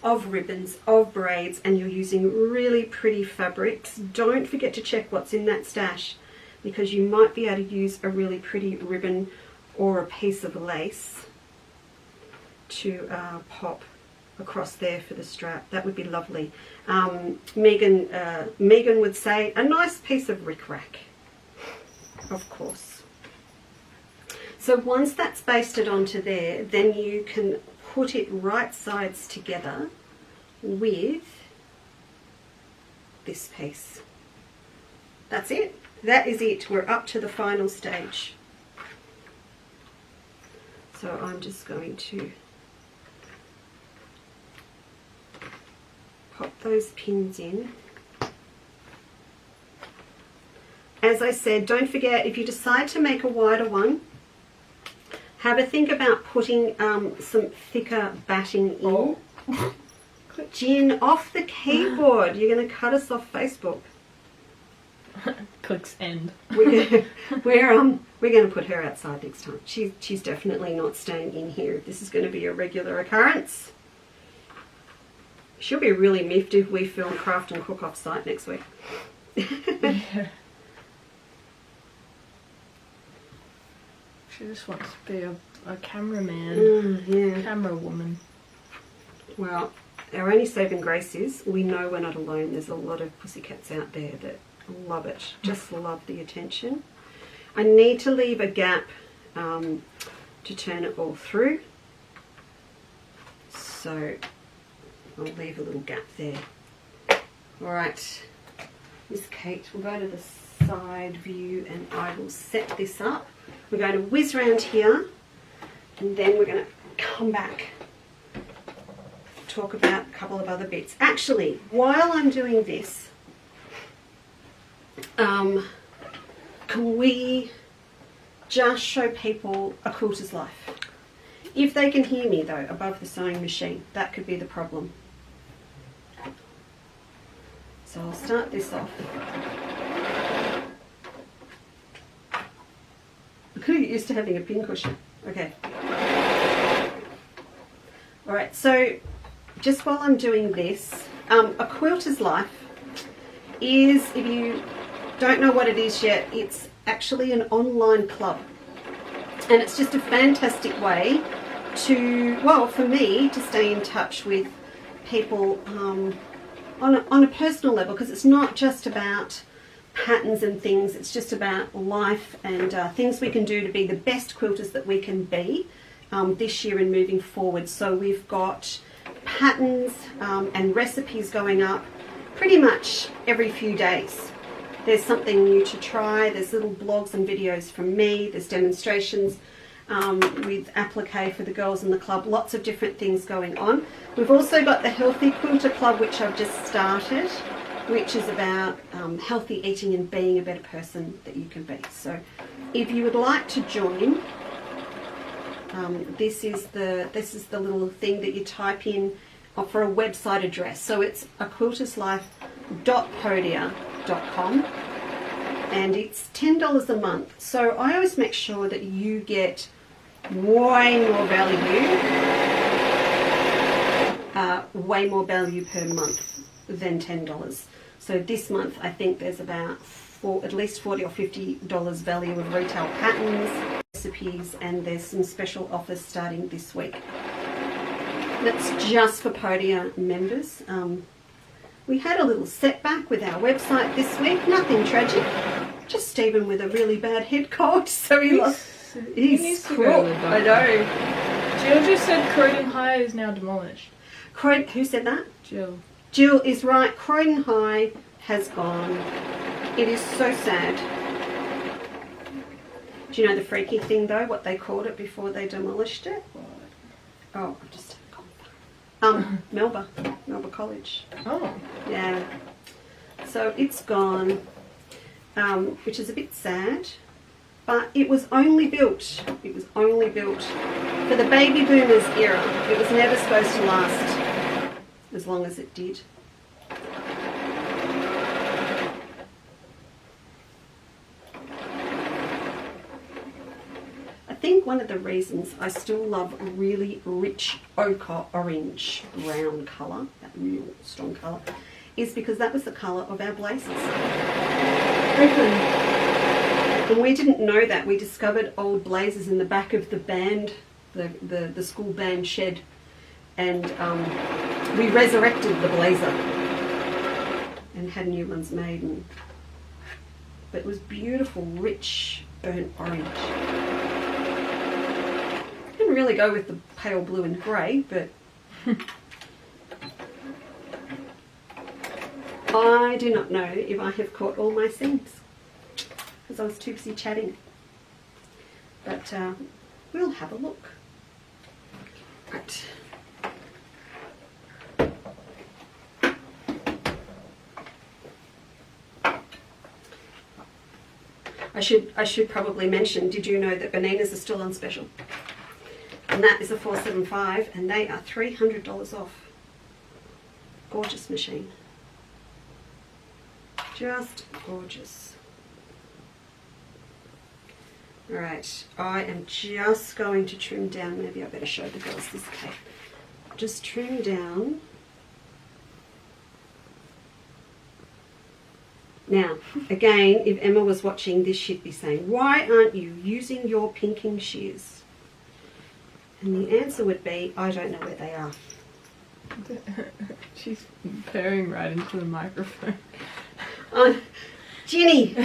of ribbons, of braids, and you're using really pretty fabrics, don't forget to check what's in that stash, because you might be able to use a really pretty ribbon or a piece of lace to pop across there for the strap. That would be lovely. Megan would say a nice piece of rickrack, of course. So once that's basted onto there, then you can put it right sides together with this piece. That's it. That is it. We're up to the final stage. So I'm just going to pop those pins in. As I said, don't forget, if you decide to make a wider one, have a think about putting some thicker batting in. Oh. Jen, off the keyboard. You're going to cut us off Facebook. Clicks end. We're going to put her outside next time. She's definitely not staying in here. This is going to be a regular occurrence. She'll be really miffed if we film Craft and Cook off site next week. Yeah. She just wants to be a cameraman. Yeah. Camera woman. Well, our only saving grace is we know we're not alone. There's a lot of pussycats out there that love it, just love the attention. I need to leave a gap to turn it all through. So I'll leave a little gap there. Alright, Miss Kate, we'll go to the side view and I will set this up. We're going to whiz around here and then we're going to come back, talk about a couple of other bits. Actually, while I'm doing this, can we just show people a quilter's life? If they can hear me though above the sewing machine, that could be the problem. So I'll start this off. I could get used to having a pincushion. Okay. Alright, so just while I'm doing this, a quilter's life is, if you don't know what it is yet, it's actually an online club. And it's just a fantastic way to, well, for me, to stay in touch with people on a personal level, because it's not just about patterns and things, it's just about life and things we can do to be the best quilters that we can be this year and moving forward. So we've got patterns and recipes going up pretty much every few days. There's something new to try. There's little blogs and videos from me. There's demonstrations with applique for the girls in the club. Lots of different things going on. We've also got the Healthy Quilter Club, which I've just started, which is about healthy eating and being a better person that you can be. So if you would like to join, this is the little thing that you type in for a website address. So it's aquilterslife.podia.com and it's $10 a month. So I always make sure that you get way more value per month than $10. So this month I think there's about at least $40 or $50 value of retail patterns, recipes, and there's some special offers starting this week. That's just for Podia members. We had a little setback with our website this week, nothing tragic, just Stephen with a really bad head cold, so he's crook. I know. Jill just said Croydon High is now demolished. Who said that? Jill. Jill is right. Croydon High has gone. It is so sad. Do you know the freaky thing though, what they called it before they demolished it? Oh, I've just Melba College. Oh. Yeah. So it's gone, which is a bit sad, but it was only built for the baby boomers era. It was never supposed to last as long as it did. I think think one of the reasons I still love a really rich ochre orange brown colour, that real strong colour, is because that was the colour of our blazers. And we didn't know that. We discovered old blazers in the back of the band, the school band shed, and we resurrected the blazer and had new ones made. But it was beautiful, rich, burnt orange. Didn't really go with the pale blue and grey, but I do not know if I have caught all my seams because I was too busy chatting. But we'll have a look. Right. I should probably mention, did you know that Berninas are still on special? And that is a 475 and they are $300 off. Gorgeous machine. Just gorgeous. Alright, I am just going to trim down, maybe I better show the girls this cape. Just trim down. Now, again, if Emma was watching this, she'd be saying, why aren't you using your pinking shears? And the answer would be, I don't know where they are. She's purring right into the microphone. Oh, Ginny!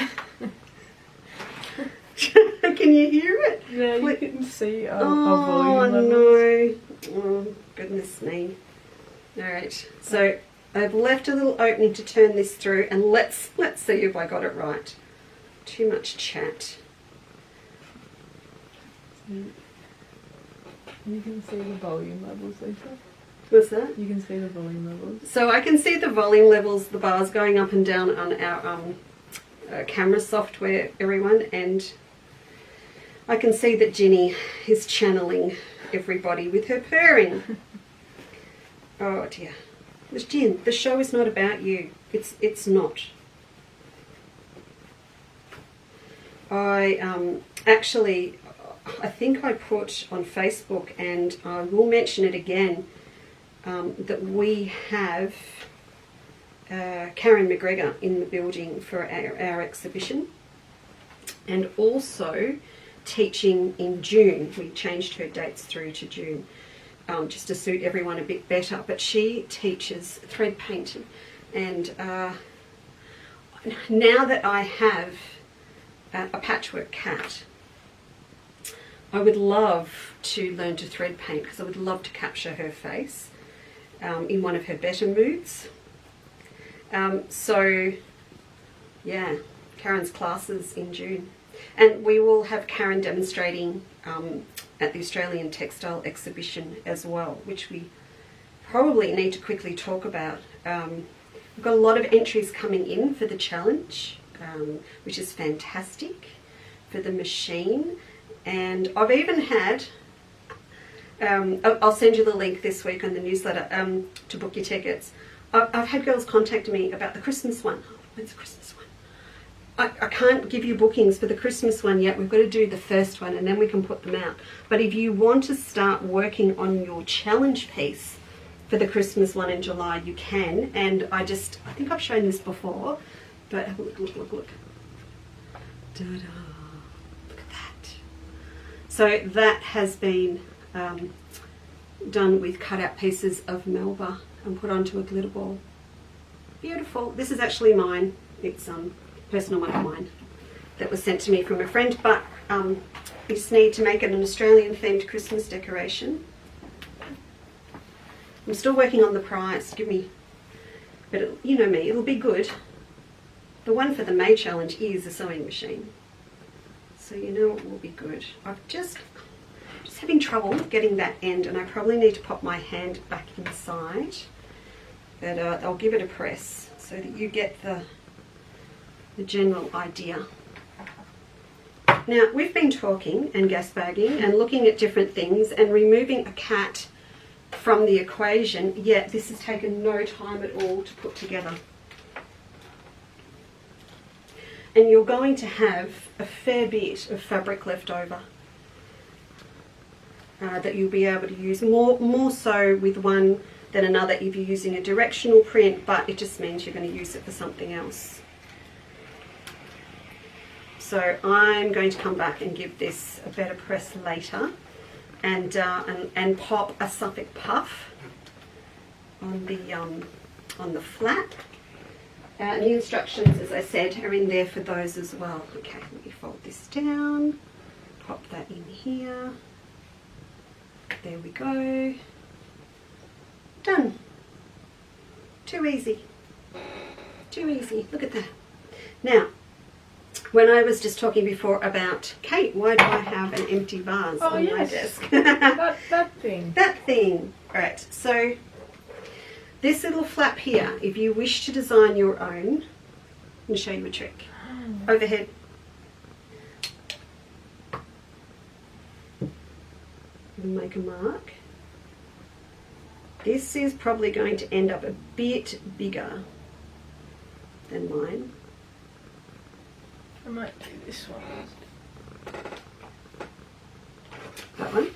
Can you hear it? Yeah, you can see our volume levels. No. Oh, goodness me. Alright, so I've left a little opening to turn this through, and let's see if I got it right. Too much chat. You can see the volume levels, Lisa. What's that? You can see the volume levels. So I can see the volume levels, the bars going up and down on our camera software, everyone, and I can see that Ginny is channeling everybody with her purring. Oh dear. But Jen, the show is not about you. It's not. I actually, I think I put on Facebook, and I will mention it again, that we have Karen McGregor in the building for our exhibition, and also teaching in June. We changed her dates through to June just to suit everyone a bit better, but she teaches thread painting, and now that I have a patchwork cat, I would love to learn to thread paint because I would love to capture her face in one of her better moods. So yeah, Karen's classes in June, and we will have Karen demonstrating at the Australian Textile Exhibition as well, which we probably need to quickly talk about. We've got a lot of entries coming in for the challenge, which is fantastic, for the machine, and I've even had I'll send you the link this week on the newsletter to book your tickets. I've had girls contact me about the Christmas one. When's the Christmas one? I can't give you bookings for the Christmas one yet. We've got to do the first one and then we can put them out. But if you want to start working on your challenge piece for the Christmas one in July, you can. And I think I've shown this before, but have a look. Da-da. Look at that. So that has been done with cut-out pieces of Melba and put onto a glitter ball. Beautiful. This is actually mine. It's personal one of mine that was sent to me from a friend, but we just need to make it an Australian themed Christmas decoration. I'm still working on the price, but you know me, it'll be good. The one for the May challenge is a sewing machine, so you know it will be good. I'm just having trouble getting that end, and I probably need to pop my hand back inside, but I'll give it a press so that you get the general idea. Now, we've been talking and gas bagging and looking at different things and removing a cat from the equation, yet this has taken no time at all to put together. And you're going to have a fair bit of fabric left over. that you'll be able to use, more so with one than another if you're using a directional print, but it just means you're going to use it for something else. So I'm going to come back and give this a better press later, and pop a Suffolk puff on the flap. And the instructions, as I said, are in there for those as well. Okay, let me fold this down, pop that in here. There we go. Done. Too easy. Too easy. Look at that. Now, when I was just talking before about, Kate, why do I have an empty vase on my desk? that thing. That thing. All right, so this little flap here, if you wish to design your own, I'm going to show you a trick. Overhead. Make a mark. This is probably going to end up a bit bigger than mine. I might do this one. That one?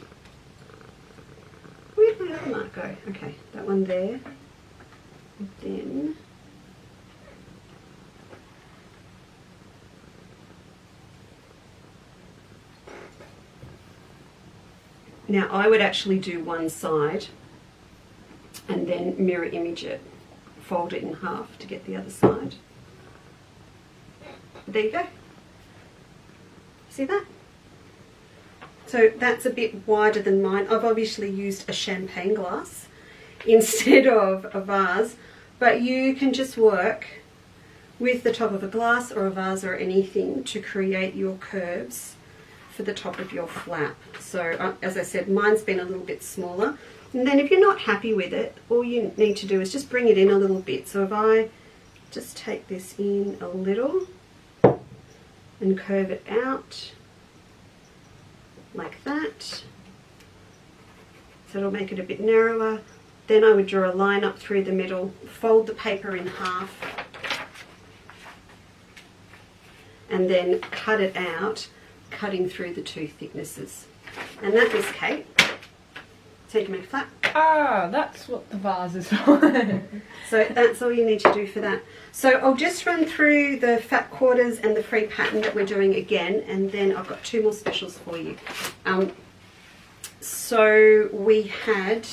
Where did my other mark go? Okay, that one there. And then now I would actually do one side and then mirror image it, fold it in half to get the other side. There you go. See that? So that's a bit wider than mine. I've obviously used a champagne glass instead of a vase, but you can just work with the top of a glass or a vase or anything to create your curves for the top of your flap. So as I said, mine's been a little bit smaller. And then if you're not happy with it, all you need to do is just bring it in a little bit. So if I just take this in a little and curve it out like that, so it'll make it a bit narrower. Then I would draw a line up through the middle, fold the paper in half, and then cut it out, cutting through the two thicknesses. And that is, Kate, so you can make a flap. Ah, that's what the vase is for. So that's all you need to do for that. So I'll just run through the fat quarters and the free pattern that we're doing again, and then I've got two more specials for you. So we had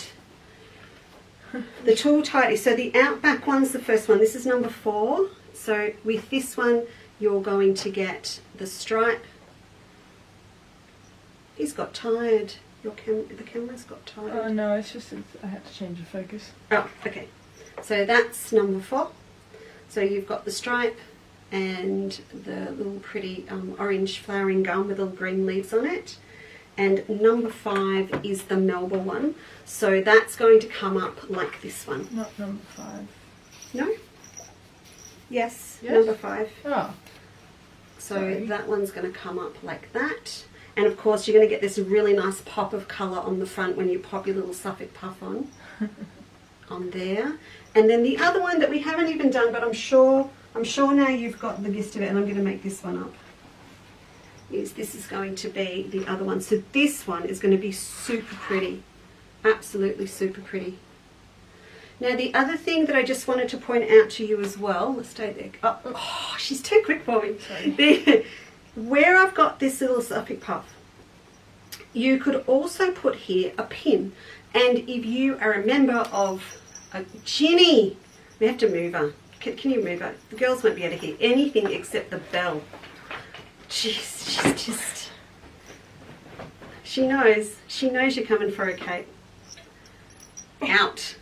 the tall tidy. So the outback one's the first one. This is number 4. So with this one, you're going to get the stripe. He's got tired. The camera's got tired. Oh no, it's just I had to change the focus. Oh, okay. So that's number 4. So you've got the stripe and the little pretty orange flowering gum with little green leaves on it. And number 5 is the Melba one. So that's going to come up like this one. Not number 5. No? Yes, number 5. Oh. So Sorry. that one's going to come up like that. And of course you're going to get this really nice pop of colour on the front when you pop your little Suffolk puff on. On there. And then the other one that we haven't even done, but I'm sure now you've got the gist of it, and I'm going to make this one up, is this is going to be the other one. So this one is going to be super pretty. Absolutely super pretty. Now the other thing that I just wanted to point out to you as well, let's stay there. Oh, she's too quick for me. Sorry. Where I've got this little Suffolk puff, you could also put here a pin. And if you are a member of Ginny, we have to move her. Can you move her? The girls won't be able to hear anything except the bell. She's just... She knows you're coming for her, Kate. Out.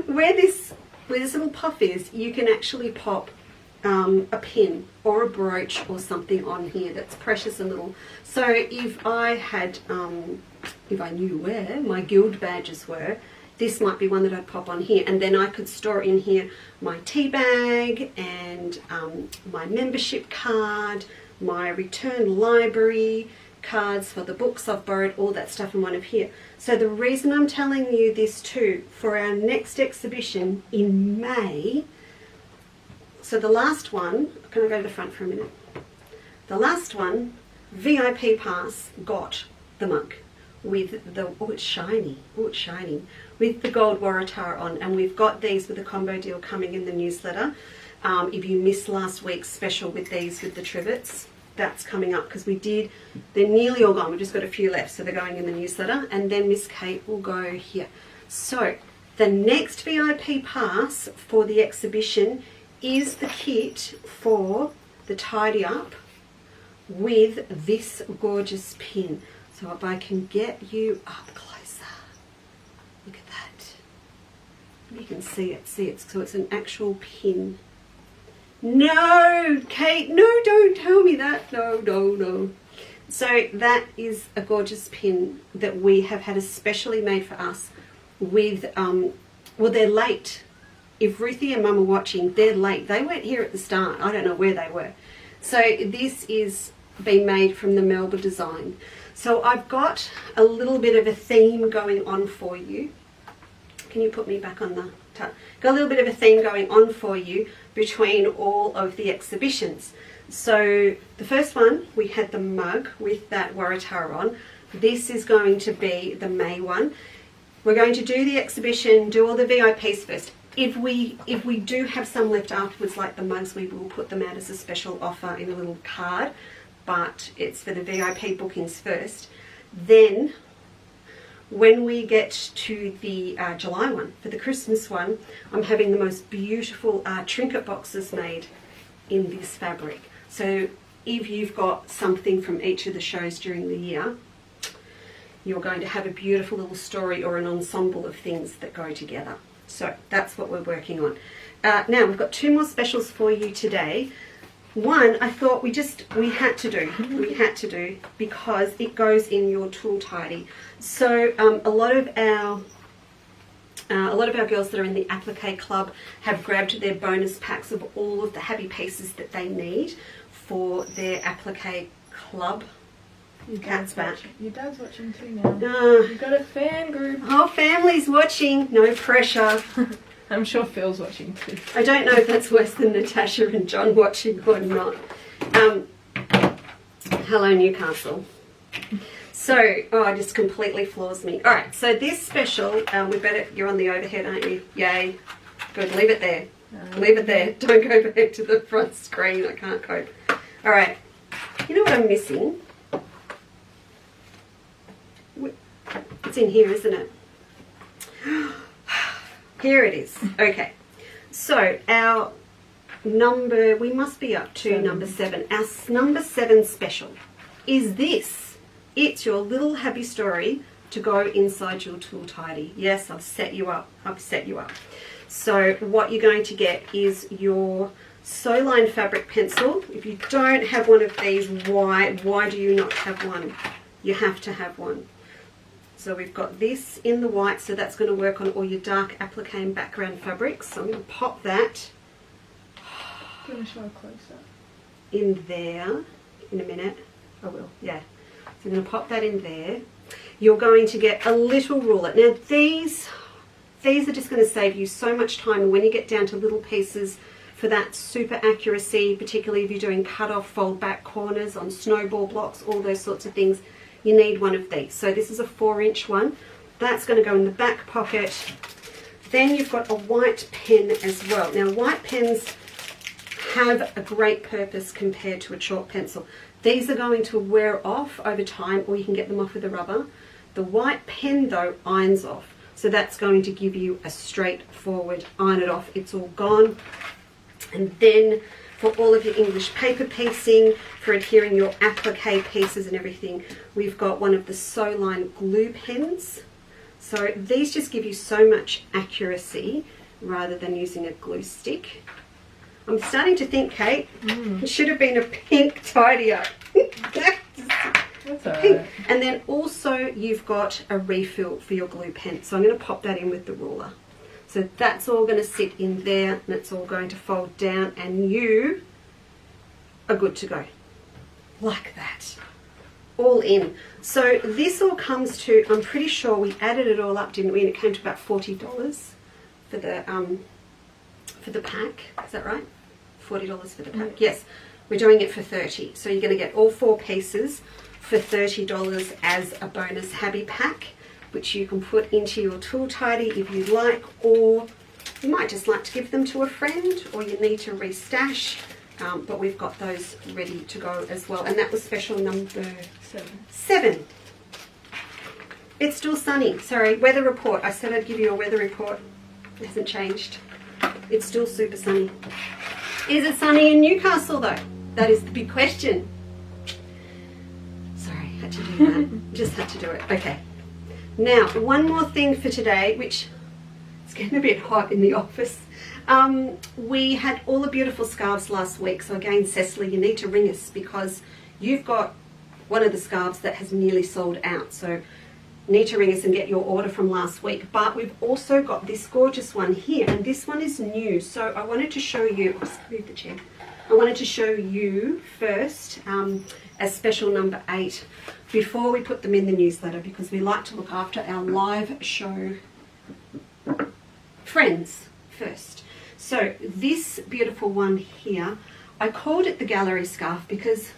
Where this little puff is, you can actually pop a pin or a brooch or something on here that's precious and little. So if I had, if I knew where my guild badges were, this might be one that I'd pop on here, and then I could store in here my tea bag and my membership card, my return library cards for the books I've borrowed, all that stuff in one of here. So the reason I'm telling you this too, for our next exhibition in May, so the last one, can I go to the front for a minute? The last one, VIP pass, got the mug. with the, oh it's shiny, with the gold Waratah on, and we've got these with a combo deal coming in the newsletter. If you missed last week's special with these with the trivets, that's coming up because they're nearly all gone. We've just got a few left, so they're going in the newsletter, and then Miss Kate will go here. So the next VIP pass for the exhibition is the kit for the tidy up with this gorgeous pin. So if I can get you up closer, look at that. You can see it, so it's an actual pin. No, Kate, no, don't tell me that. No. So that is a gorgeous pin that we have had especially made for us with, well, they're late. If Ruthie and Mum are watching, they're late. They weren't here at the start. I don't know where they were. So this is being made from the Melba design. So I've got a little bit of a theme going on for you. Can you put me back on the tab? Got a little bit of a theme going on for you between all of the exhibitions. So the first one, we had the mug with that Waratah on. This is going to be the May one. We're going to do the exhibition, do all the VIPs first. If we do have some left afterwards, like the mugs, we will put them out as a special offer in a little card, but it's for the VIP bookings first. Then when we get to the July one, for the Christmas one, I'm having the most beautiful trinket boxes made in this fabric. So if you've got something from each of the shows during the year, you're going to have a beautiful little story or an ensemble of things that go together. So that's what we're working on. Now we've got two more specials for you today. One I thought we had to do because it goes in your tool tidy. So a lot of our girls that are in the applique club have grabbed their bonus packs of all of the happy pieces that they need for their applique club. Cat's back. Your dad's watching too now. You've got a fan group. Whole family's watching. No pressure. I'm sure Phil's watching too. I don't know if that's worse than Natasha and John watching or not. Hello, Newcastle. So, it just completely floors me. All right, so this special, you're on the overhead, aren't you? Yay. Good, leave it there. Leave it there. Don't go back to the front screen. I can't cope. All right, you know what I'm missing? It's in here, isn't it? Here it is. Okay. So our number, we must be up to number 7. Our number 7 special is this. It's your little happy story to go inside your tool tidy. Yes, I've set you up. So what you're going to get is your Sewline fabric pencil. If you don't have one of these, why do you not have one? You have to have one. So we've got this in the white, so that's going to work on all your dark applique and background fabrics. So I'm going to pop that Do you want to show a close-up? in there in a minute. I will, yeah. So I'm going to pop that in there. You're going to get a little ruler. Now these are just going to save you so much time when you get down to little pieces for that super accuracy, particularly if you're doing cut-off, fold-back corners on snowball blocks, all those sorts of things. You need one of these. So this is a 4-inch one. That's going to go in the back pocket. Then you've got a white pen as well. Now white pens have a great purpose compared to a chalk pencil. These are going to wear off over time, or you can get them off with a rubber. The white pen though irons off. So that's going to give you a straightforward iron it off. It's all gone. And then for all of your English paper piecing, for adhering your applique pieces and everything, we've got one of the Sewline glue pens. So these just give you so much accuracy rather than using a glue stick. I'm starting to think, Kate, it should have been a pink tidy up. That's all right. And then also you've got a refill for your glue pen. So I'm going to pop that in with the ruler. So that's all going to sit in there, and it's all going to fold down, and you are good to go. Like that. All in. So this all comes to, I'm pretty sure we added it all up, didn't we? And it came to about $40 for the pack. Is that right? $40 for the pack. Yes. We're doing it for $30. So you're going to get all 4 pieces for $30 as a bonus Happy Pack, which you can put into your tool tidy if you'd like, or you might just like to give them to a friend, or you need to restash. But we've got those ready to go as well. And that was special number 7. It's still sunny. Sorry, weather report. I said I'd give you a weather report. It hasn't changed. It's still super sunny. Is it sunny in Newcastle though? That is the big question. Sorry, had to do that. Just had to do it. Okay. Now, one more thing for today, which it's getting a bit hot in the office. We had all the beautiful scarves last week. So again, Cecily, you need to ring us because you've got one of the scarves that has nearly sold out. So you need to ring us and get your order from last week. But we've also got this gorgeous one here, and this one is new. So I wanted to show you, I'll just move the chair. I wanted to show you first as special number 8 before we put them in the newsletter, because we like to look after our live show friends first. So this beautiful one here, I called it the gallery scarf because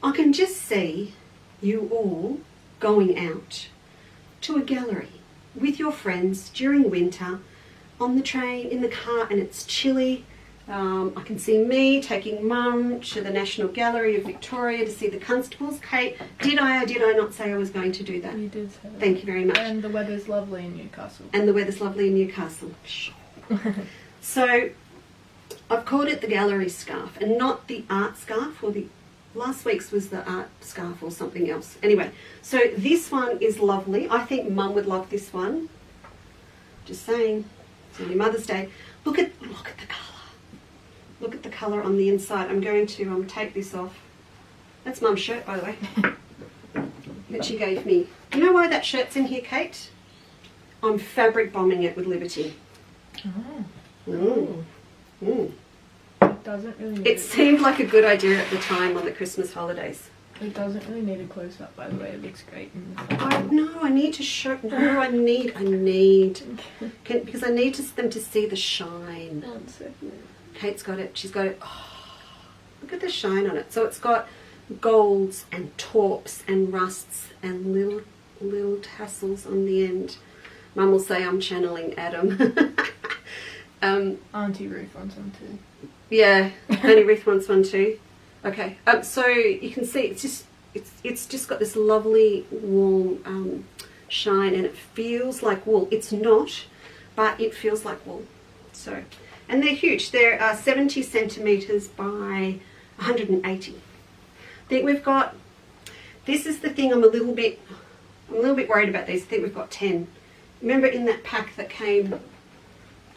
I can just see you all going out to a gallery with your friends during winter on the train, in the car, and it's chilly. I can see me taking Mum to the National Gallery of Victoria to see the Constables. Kate, did I or did I not say I was going to do that? You did say that. Thank you very much. And the weather's lovely in Newcastle. And the weather's lovely in Newcastle. So I've called it the gallery scarf and not the art scarf, or the last week's was the art scarf or something else. Anyway, so this one is lovely. I think Mum would love this one. Just saying. It's only Mother's Day. Look at the colour. Look at the colour on the inside. I'm going to take this off. That's Mum's shirt, by the way, that she gave me. You know why that shirt's in here, Kate? I'm fabric bombing it with Liberty. Oh. It doesn't really need It seemed like a good idea at the time on the Christmas holidays. It doesn't really need a close-up, by the way. It looks great. I need to show. No, I need. Because I need them to see the shine. 1 second. Kate's got it. She's got it. Oh, look at the shine on it. So it's got golds and taupes and rusts and little tassels on the end. Mum will say I'm channeling Adam. Auntie Ruth wants one too. Yeah, Auntie Ruth wants one too. Okay. So you can see it's just got this lovely warm shine, and it feels like wool. It's not, but it feels like wool. So. And they're huge. They're 70 centimetres by 180. I think we've got, this is the thing I'm a little bit worried about these. I think we've got 10. Remember in that pack that came?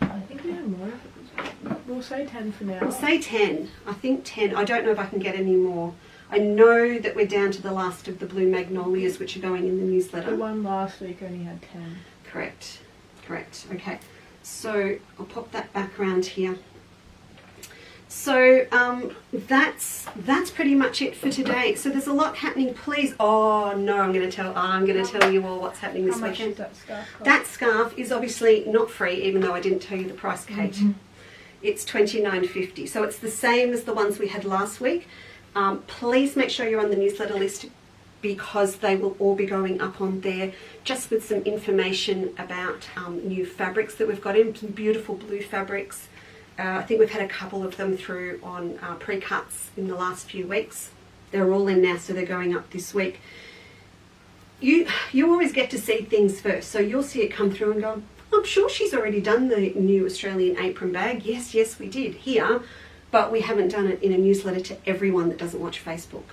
I think we have more of it. We'll say 10 for now. We'll say 10. I think 10. I don't know if I can get any more. I know that we're down to the last of the blue magnolias, which are going in the newsletter. The one last week only had 10. Correct. Okay. So I'll pop that back around here. So that's pretty much it for today. So there's a lot happening. Please, I'm going to tell you all what's happening this How much weekend. is that scarf cost? That scarf is obviously not free, even though I didn't tell you the price, Kate. Mm-hmm. It's $29.50. So it's the same as the ones we had last week. Please make sure you're on the newsletter list, because they will all be going up on there, just with some information about new fabrics that we've got in, some beautiful blue fabrics. I think we've had a couple of them through on pre-cuts in the last few weeks. They're all in now, so they're going up this week. You always get to see things first, so you'll see it come through and go, I'm sure she's already done the new Australian apron bag. Yes, we did here, but we haven't done it in a newsletter to everyone that doesn't watch Facebook.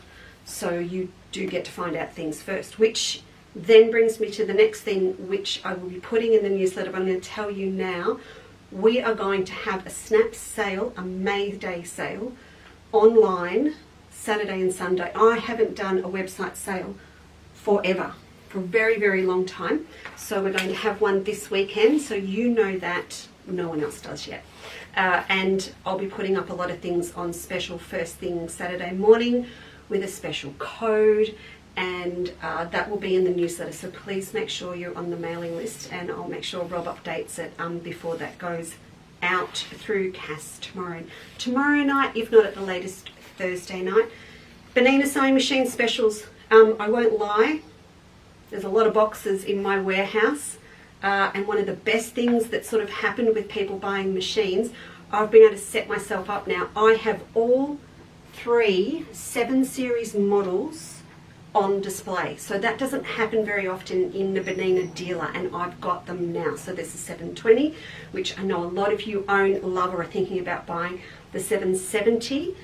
So you do get to find out things first, which then brings me to the next thing, which I will be putting in the newsletter, but I'm going to tell you now. We are going to have a snap sale, a May Day sale, online, Saturday and Sunday. I haven't done a website sale for a very, very long time. So we're going to have one this weekend, so you know that. No one else does yet. And I'll be putting up a lot of things on special first thing Saturday morning, with a special code, and that will be in the newsletter. So please make sure you're on the mailing list, and I'll make sure Rob updates it before that goes out through Cass tomorrow night, if not at the latest Thursday night. Bernina sewing machine specials I won't lie, there's a lot of boxes in my warehouse, and one of the best things that sort of happened with people buying machines, I've been able to set myself up now. I have all 3 7 Series models on display. So that doesn't happen very often in the Bernina dealer, and I've got them now. So there's a 720, which I know a lot of you own, love, or are thinking about buying. The 770,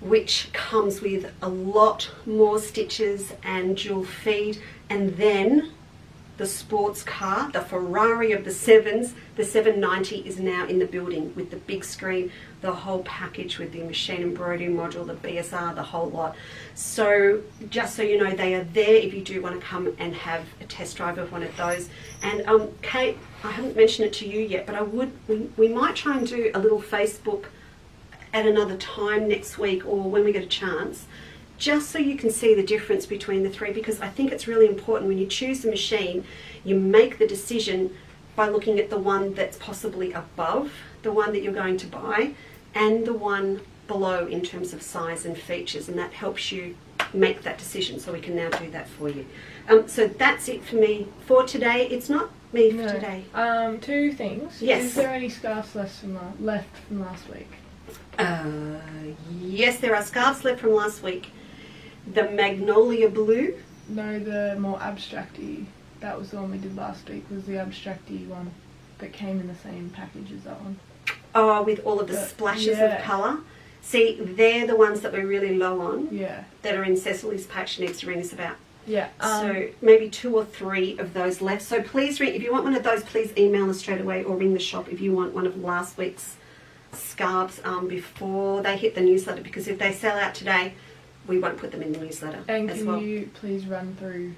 which comes with a lot more stitches and dual feed, and then the sports car, the Ferrari of the 7s, the 790 is now in the building with the big screen, the whole package with the machine embroidery module, the BSR, the whole lot. So just so you know, they are there if you do want to come and have a test drive of one of those. And Kate, I haven't mentioned it to you yet, but we might try and do a little Facebook at another time next week or when we get a chance, just so you can see the difference between the 3, because I think it's really important when you choose the machine, you make the decision by looking at the one that's possibly above the one that you're going to buy and the one below in terms of size and features, and that helps you make that decision. So we can now do that for you. So that's it for me for today. It's not me for today. 2 things. Yes. Is there any scarves left from last week? Yes, there are scarves left from last week. The magnolia blue. No, the more abstracty. That was the one we did last week. Was the abstracty one that came in the same package as that one? Oh, with all of the splashes of colour. See, they're the ones that we're really low on. Yeah. That are in Cecily's pack. She needs to ring us about. Yeah. So maybe 2 or 3 of those left. So please ring. If you want one of those, please email us straight away or ring the shop if you want one of last week's scarves before they hit the newsletter, because if they sell out today, we won't put them in the newsletter. And as can well. you please run through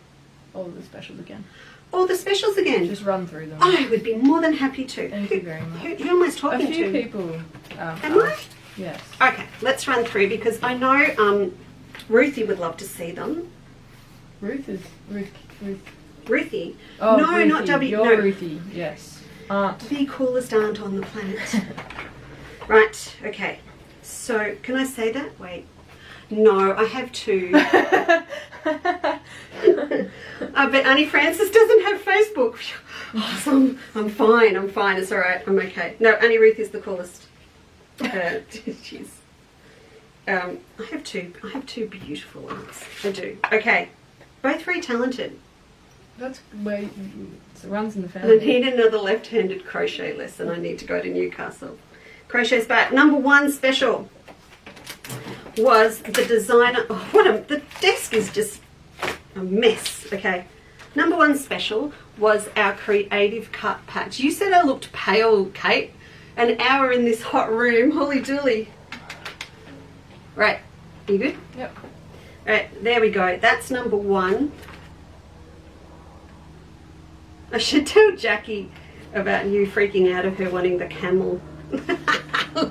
all of the specials again? All the specials again? Just run through them. I would be more than happy to. Thank you very much. Who am I talking to? A few people. Am I? Yes. Okay, let's run through, because I know Ruthie would love to see them. Ruth. Ruthie? Oh, no, Ruthie. not W. You're No. Ruthie. Yes. Aunt. The coolest aunt on the planet. Right, okay. So, can I say that? Wait. No, I have 2. But Annie Francis doesn't have Facebook. Oh, so I'm fine. It's all right. I'm okay. No, Annie Ruth is the coolest. Jeez. I have 2. I have 2 beautiful aunts. I do. Okay. Both very talented. That's where it runs in the I family. need another left-handed crochet lesson. I need to go to Newcastle. Crochet's back. Number 1 special was the designer. Oh, the desk is just a mess. Okay. Number 1 special was our creative cut patch. You said I looked pale, Kate. An hour in this hot room. Holy dooly. Right. You good? Yep. Right. There we go. That's number 1. I should tell Jackie about you freaking out of her wanting the camel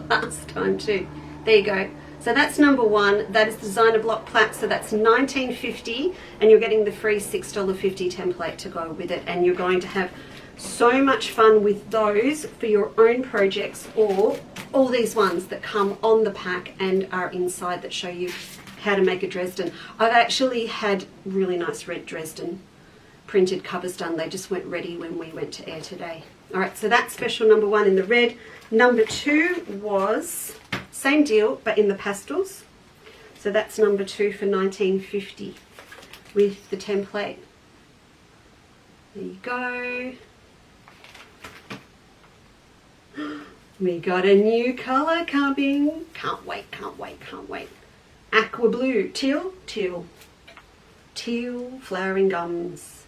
last time too. There you go. So that's number 1. That is designer block plaque. So that's $19.50, and you're getting the free $6.50 template to go with it. And you're going to have so much fun with those for your own projects, or all these ones that come on the pack and are inside that show you how to make a Dresden. I've actually had really nice red Dresden printed covers done. They just weren't ready when we went to air today. All right, so that's special number 1 in the red. Number 2 was same deal, but in the pastels. So that's number 2 for $19.50 with the template. There you go. We got a new colour coming. Can't wait. Aqua blue, teal flowering gums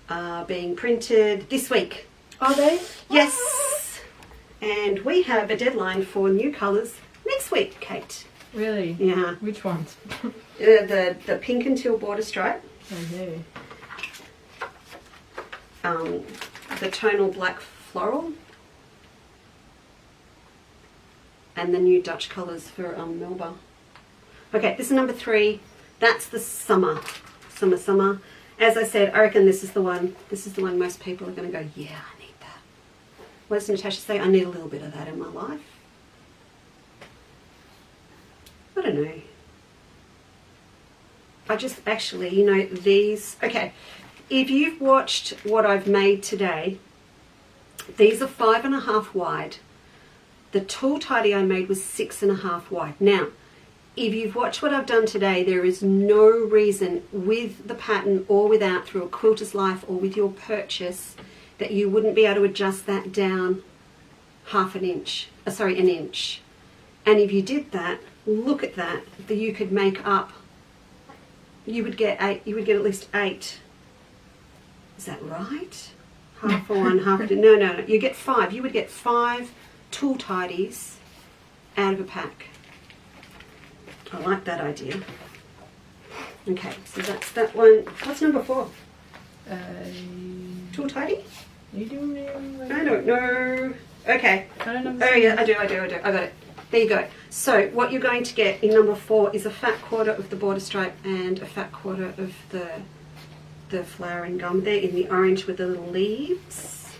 are being printed this week. Are they? Yes. And we have a deadline for new colours next week, Kate. Really? Yeah. Which ones? The pink and teal border stripe. Okay. The tonal black floral. And the new Dutch colours for Melba. Okay, this is number 3. That's the summer. As I said, I reckon this is the one. This is the one most people are going to go, yeah, I need that. What does Natasha say? I need a little bit of that in my life. I don't know. I just actually, you know, these, okay, if you've watched what I've made today, these are 5.5 wide. The tall tidy I made was 6.5 wide. Now, if you've watched what I've done today, there is no reason with the pattern or without, through a quilter's life or with your purchase, that you wouldn't be able to adjust that down an inch. And if you did that, look at that, you could make up, you would get at least 8. Is that right? Half for one, half for no. You get 5. You would get 5 tool tidies out of a pack. I like that idea. Okay, so that's that one. What's number 4? Tool tidy? You doing it? I don't know. Okay. I don't know. Oh yeah, I do. I got it. There you go. So what you're going to get in number 4 is a fat quarter of the border stripe and a fat quarter of the flowering gum there in the orange with the little leaves.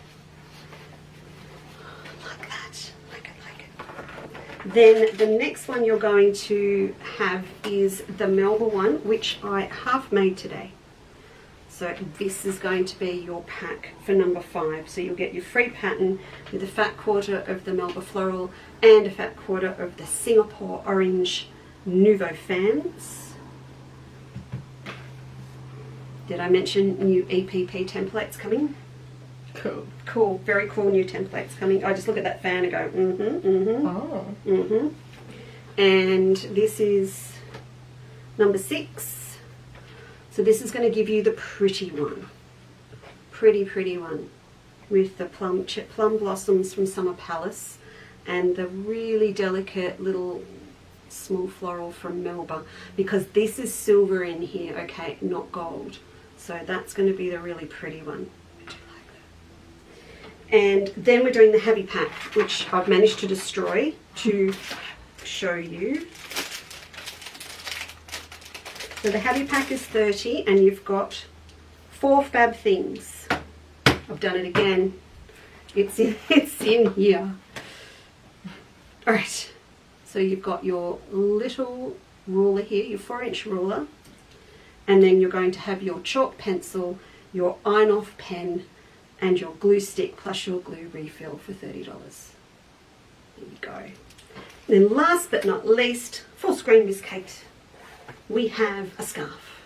Like that. Like it. Then the next one you're going to have is the Melba one, which I half made today. So this is going to be your pack for number 5. So you'll get your free pattern with a fat quarter of the Melba Floral and a fat quarter of the Singapore Orange Nouveau Fans. Did I mention new EPP templates coming? Cool. Cool, very cool new templates coming. I just look at that fan and go, Oh. And this is number 6. So this is going to give you the pretty one. Pretty one. With the plum blossoms from Summer Palace and the really delicate little small floral from Melba. Because this is silver in here, okay, not gold. So that's going to be the really pretty one. I do like that. And then we're doing the Happy Pack, which I've managed to destroy to show you. So the Happy Pack is 30 and you've got 4 fab things. I've done it again. It's in here. Alright, so you've got your little ruler here, your 4-inch ruler, and then you're going to have your chalk pencil, your iron-off pen, and your glue stick plus your glue refill for $30. There you go. Then last but not least, full screen Miss Kate, we have a scarf.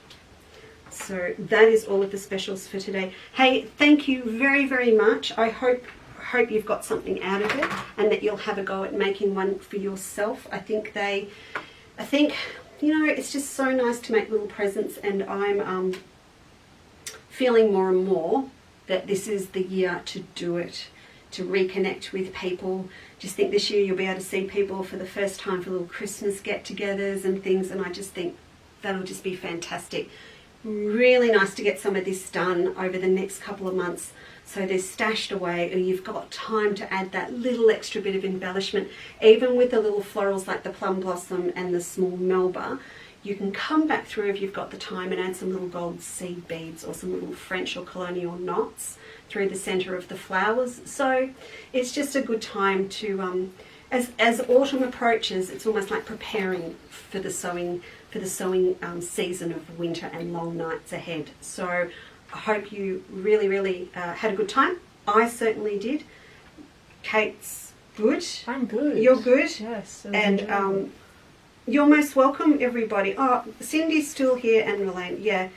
So that is all of the specials for today. Hey, thank you very, very much. I hope you've got something out of it and that you'll have a go at making one for yourself. I think you know, it's just so nice to make little presents, and I'm feeling more and more that this is the year to do it, to reconnect with people. Just think this year you'll be able to see people for the first time for little Christmas get-togethers and things, and I just think that'll just be fantastic. Really nice to get some of this done over the next couple of months, so they're stashed away and you've got time to add that little extra bit of embellishment. Even with the little florals like the plum blossom and the small Melba, you can come back through if you've got the time and add some little gold seed beads or some little French or colonial knots through the centre of the flowers. So it's just a good time to, as autumn approaches, it's almost like preparing for the sewing season of winter and long nights ahead. So I hope you really had a good time. I certainly did. Kate's good. I'm good. You're good? Yes. And you're most welcome, everybody. Oh, Cindy's still here and Lorraine. Yeah.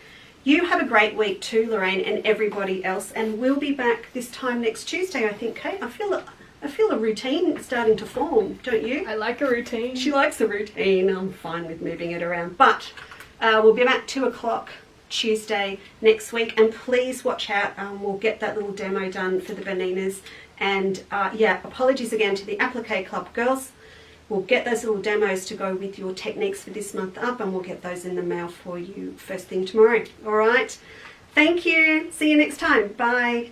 You have a great week too, Lorraine, and everybody else. And we'll be back this time next Tuesday, I think, Kate. I feel a routine starting to form, don't you? I like a routine. She likes a routine. I'm fine with moving it around. But we'll be back 2 o'clock Tuesday next week. And please watch out. We'll get that little demo done for the Berninas. And yeah, apologies again to the Applique Club girls. We'll get those little demos to go with your techniques for this month up, and we'll get those in the mail for you first thing tomorrow. All right. Thank you. See you next time. Bye.